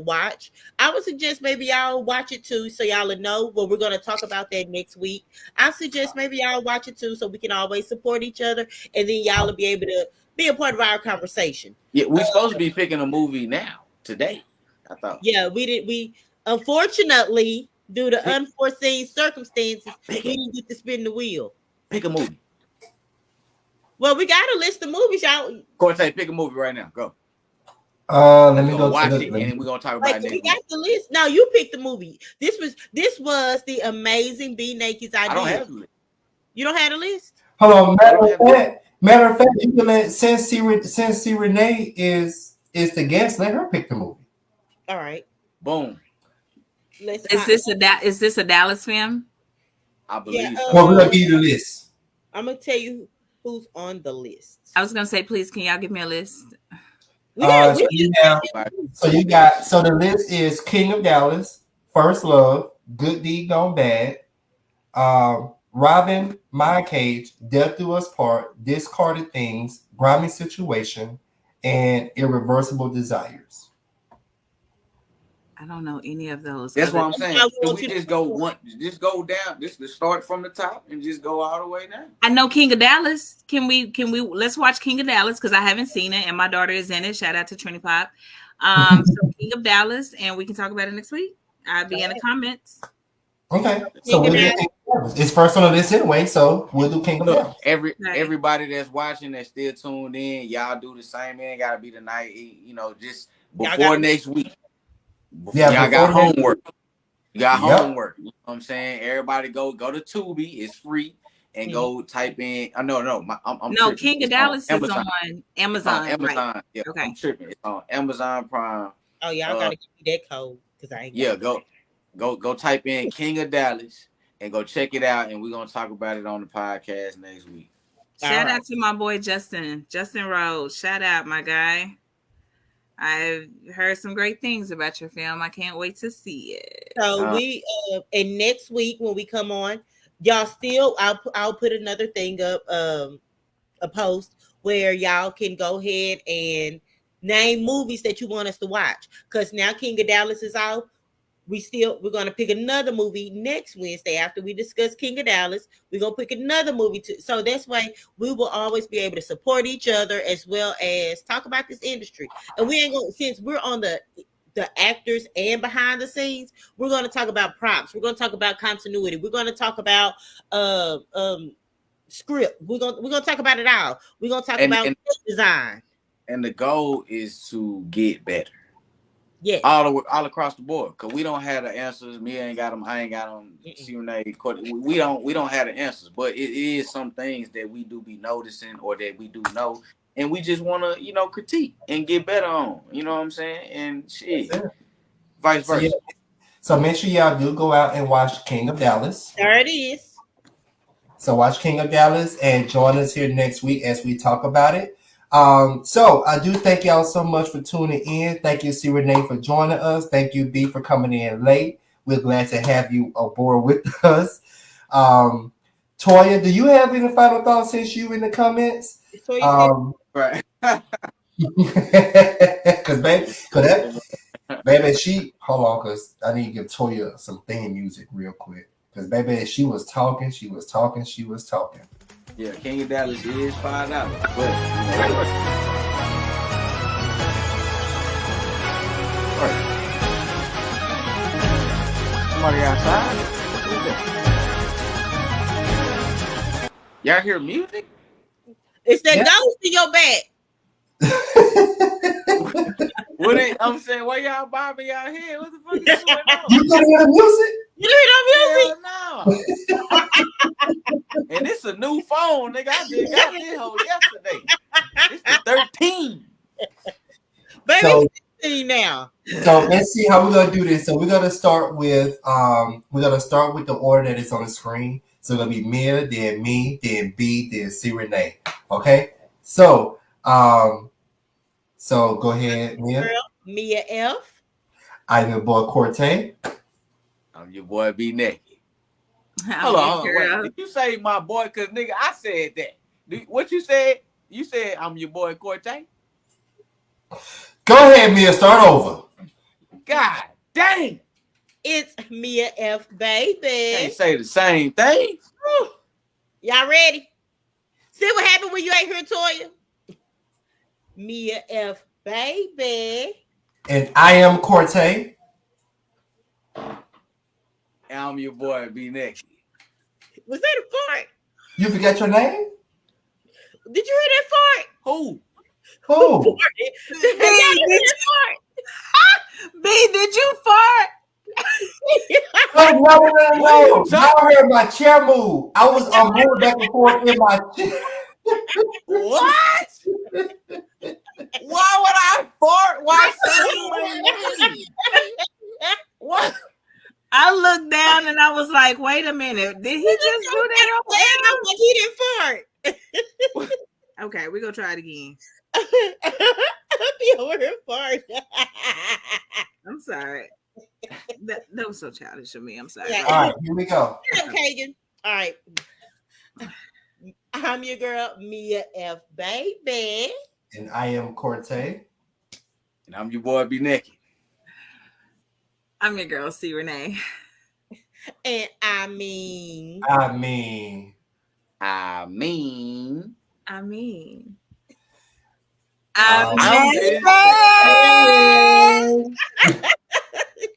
watch. I would suggest maybe y'all watch it too, so y'all will know. But we're gonna talk about that next week. I suggest maybe y'all watch it too, so we can always support each other, and then y'all will be able to be a part of our conversation. Yeah, we're supposed to be picking a movie now, today. I thought. Yeah, we unfortunately, due to unforeseen circumstances, we didn't get to spin the wheel. Pick a movie. Well, we got a list of movies, y'all. Cortez, pick a movie right now. Go. Let me go watch to it, and we're gonna talk about it next We week. got the list. No, you picked the movie. This was the amazing Be Naked's idea. I don't have the list. You don't have a list? Hold on. Matter of fact, you can let since C Renee is the guest, let her pick the movie. All right. Boom. Is this a Dallas film? I believe so. Well, we're gonna give you the list. I'm gonna tell you who's on the list. I was gonna say, please, can y'all give me a list? So the list is King of Dallas, First Love, Good Deed Gone Bad, Robin, My Cage, Death Do Us Part, Discarded Things, Grimy Situation, and Irreversible Desires. I don't know any of those. That's what I'm saying. So we just go down, just start from the top and just go all the way down. I know King of Dallas. Can we let's watch King of Dallas because I haven't seen it and my daughter is in it. Shout out to Trini Pop. So King of Dallas, and we can talk about it next week. I'll be in the comments. Okay. So it's first on the list anyway, so we'll do King of Dallas. Everybody that's watching that's still tuned in, y'all do the same. It ain't gotta be tonight, just before next week. Y'all got homework. You got homework. You know what I'm saying? Everybody go to Tubi. It's free. And go type in. I'm no, King of Dallas is on Amazon. Amazon. Right. Yeah, okay. I'm tripping. It's on Amazon Prime. Oh, y'all gotta give me that code because I ain't. Yeah, go type in King of Dallas and go check it out, and we're gonna talk about it on the podcast next week. Shout out to my boy Justin Rhodes. Shout out, my guy. I've heard some great things about your film. I can't wait to see it. So we and next week when we come on, y'all still I'll put another thing up, a post where y'all can go ahead and name movies that you want us to watch. Because now King of Dallas is out. We're gonna pick another movie next Wednesday after we discuss King of Dallas. We're gonna pick another movie too. So that's why we will always be able to support each other as well as talk about this industry. And we ain't gonna, since we're on the actors and behind the scenes, we're gonna talk about props. We're gonna talk about continuity. We're gonna talk about script. We're gonna talk about it all. We're gonna talk about design. And the goal is to get better. Yeah, all across the board, because we don't have the answers. Me ain't got them. I ain't got them. We don't have the answers, but it is some things that we do be noticing or that we do know, and we just want to critique and get better on. You know what I'm saying? And shit, vice versa. So make sure y'all do go out and watch King of Dallas. There it is. So watch King of Dallas and join us here next week as we talk about it. So I do thank y'all so much for tuning in. Thank you, C. Renee, for joining us. Thank you, B, for coming in late. We're glad to have you aboard with us. Toya, do you have any final thoughts since you in the comments? Right. Because baby, she hold on, because I need to give Toya some theme music real quick. Because baby, she was talking. Yeah, King of Dallas is $5, but Somebody outside? y'all hear music? It's that ghost in your back. I'm saying, why y'all bobbing y'all head? What the fuck is going on? You couldn't hear the music? You hear that music? Hell no. And it's a new phone, nigga. I just got this whole yesterday. It's the 13. Baby, So, see now. So let's see how we're gonna do this. So we're gonna start with the order that is on the screen. So it's gonna be Mia, then me, then B, then C Renee. Okay. So go ahead, Mia. Girl, Mia F. I'm your boy Corte. I'm your boy B Naked. Hold on, wait. Did you say my boy? Cause nigga, I said that. What you said? You said I'm your boy Corte. Go ahead, Mia. Start over. God dang. It's Mia F, baby. Can't say the same thing. Y'all ready? See what happened when you ain't here, Toya? Mia F, baby. And I am Corte. I'm your boy B Naked. Was that a fart? You forgot your name? Did you hear that fart? Who? B, did you fart? No. Y'all heard my chair move. I was moving back and forth in my chair. What? Why would I fart? Why say my name? What? I looked down and I was like, wait a minute. Did he just do that? He didn't fart. Okay, we're going to try it again. I'm sorry. That was so childish of me. I'm sorry. Yeah. All right, here we go. Kagan. All right. I'm your girl, Mia F, baby. And I am Corte. And I'm your boy B Naked. I'm your girl, C Renee. And I mean.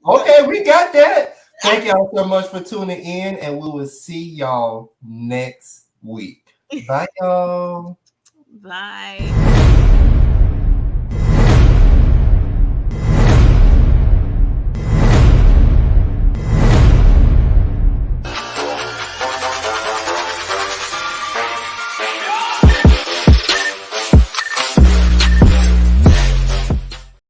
Okay, we got that. Thank y'all so much for tuning in, and we will see y'all next week. Bye, y'all. Bye.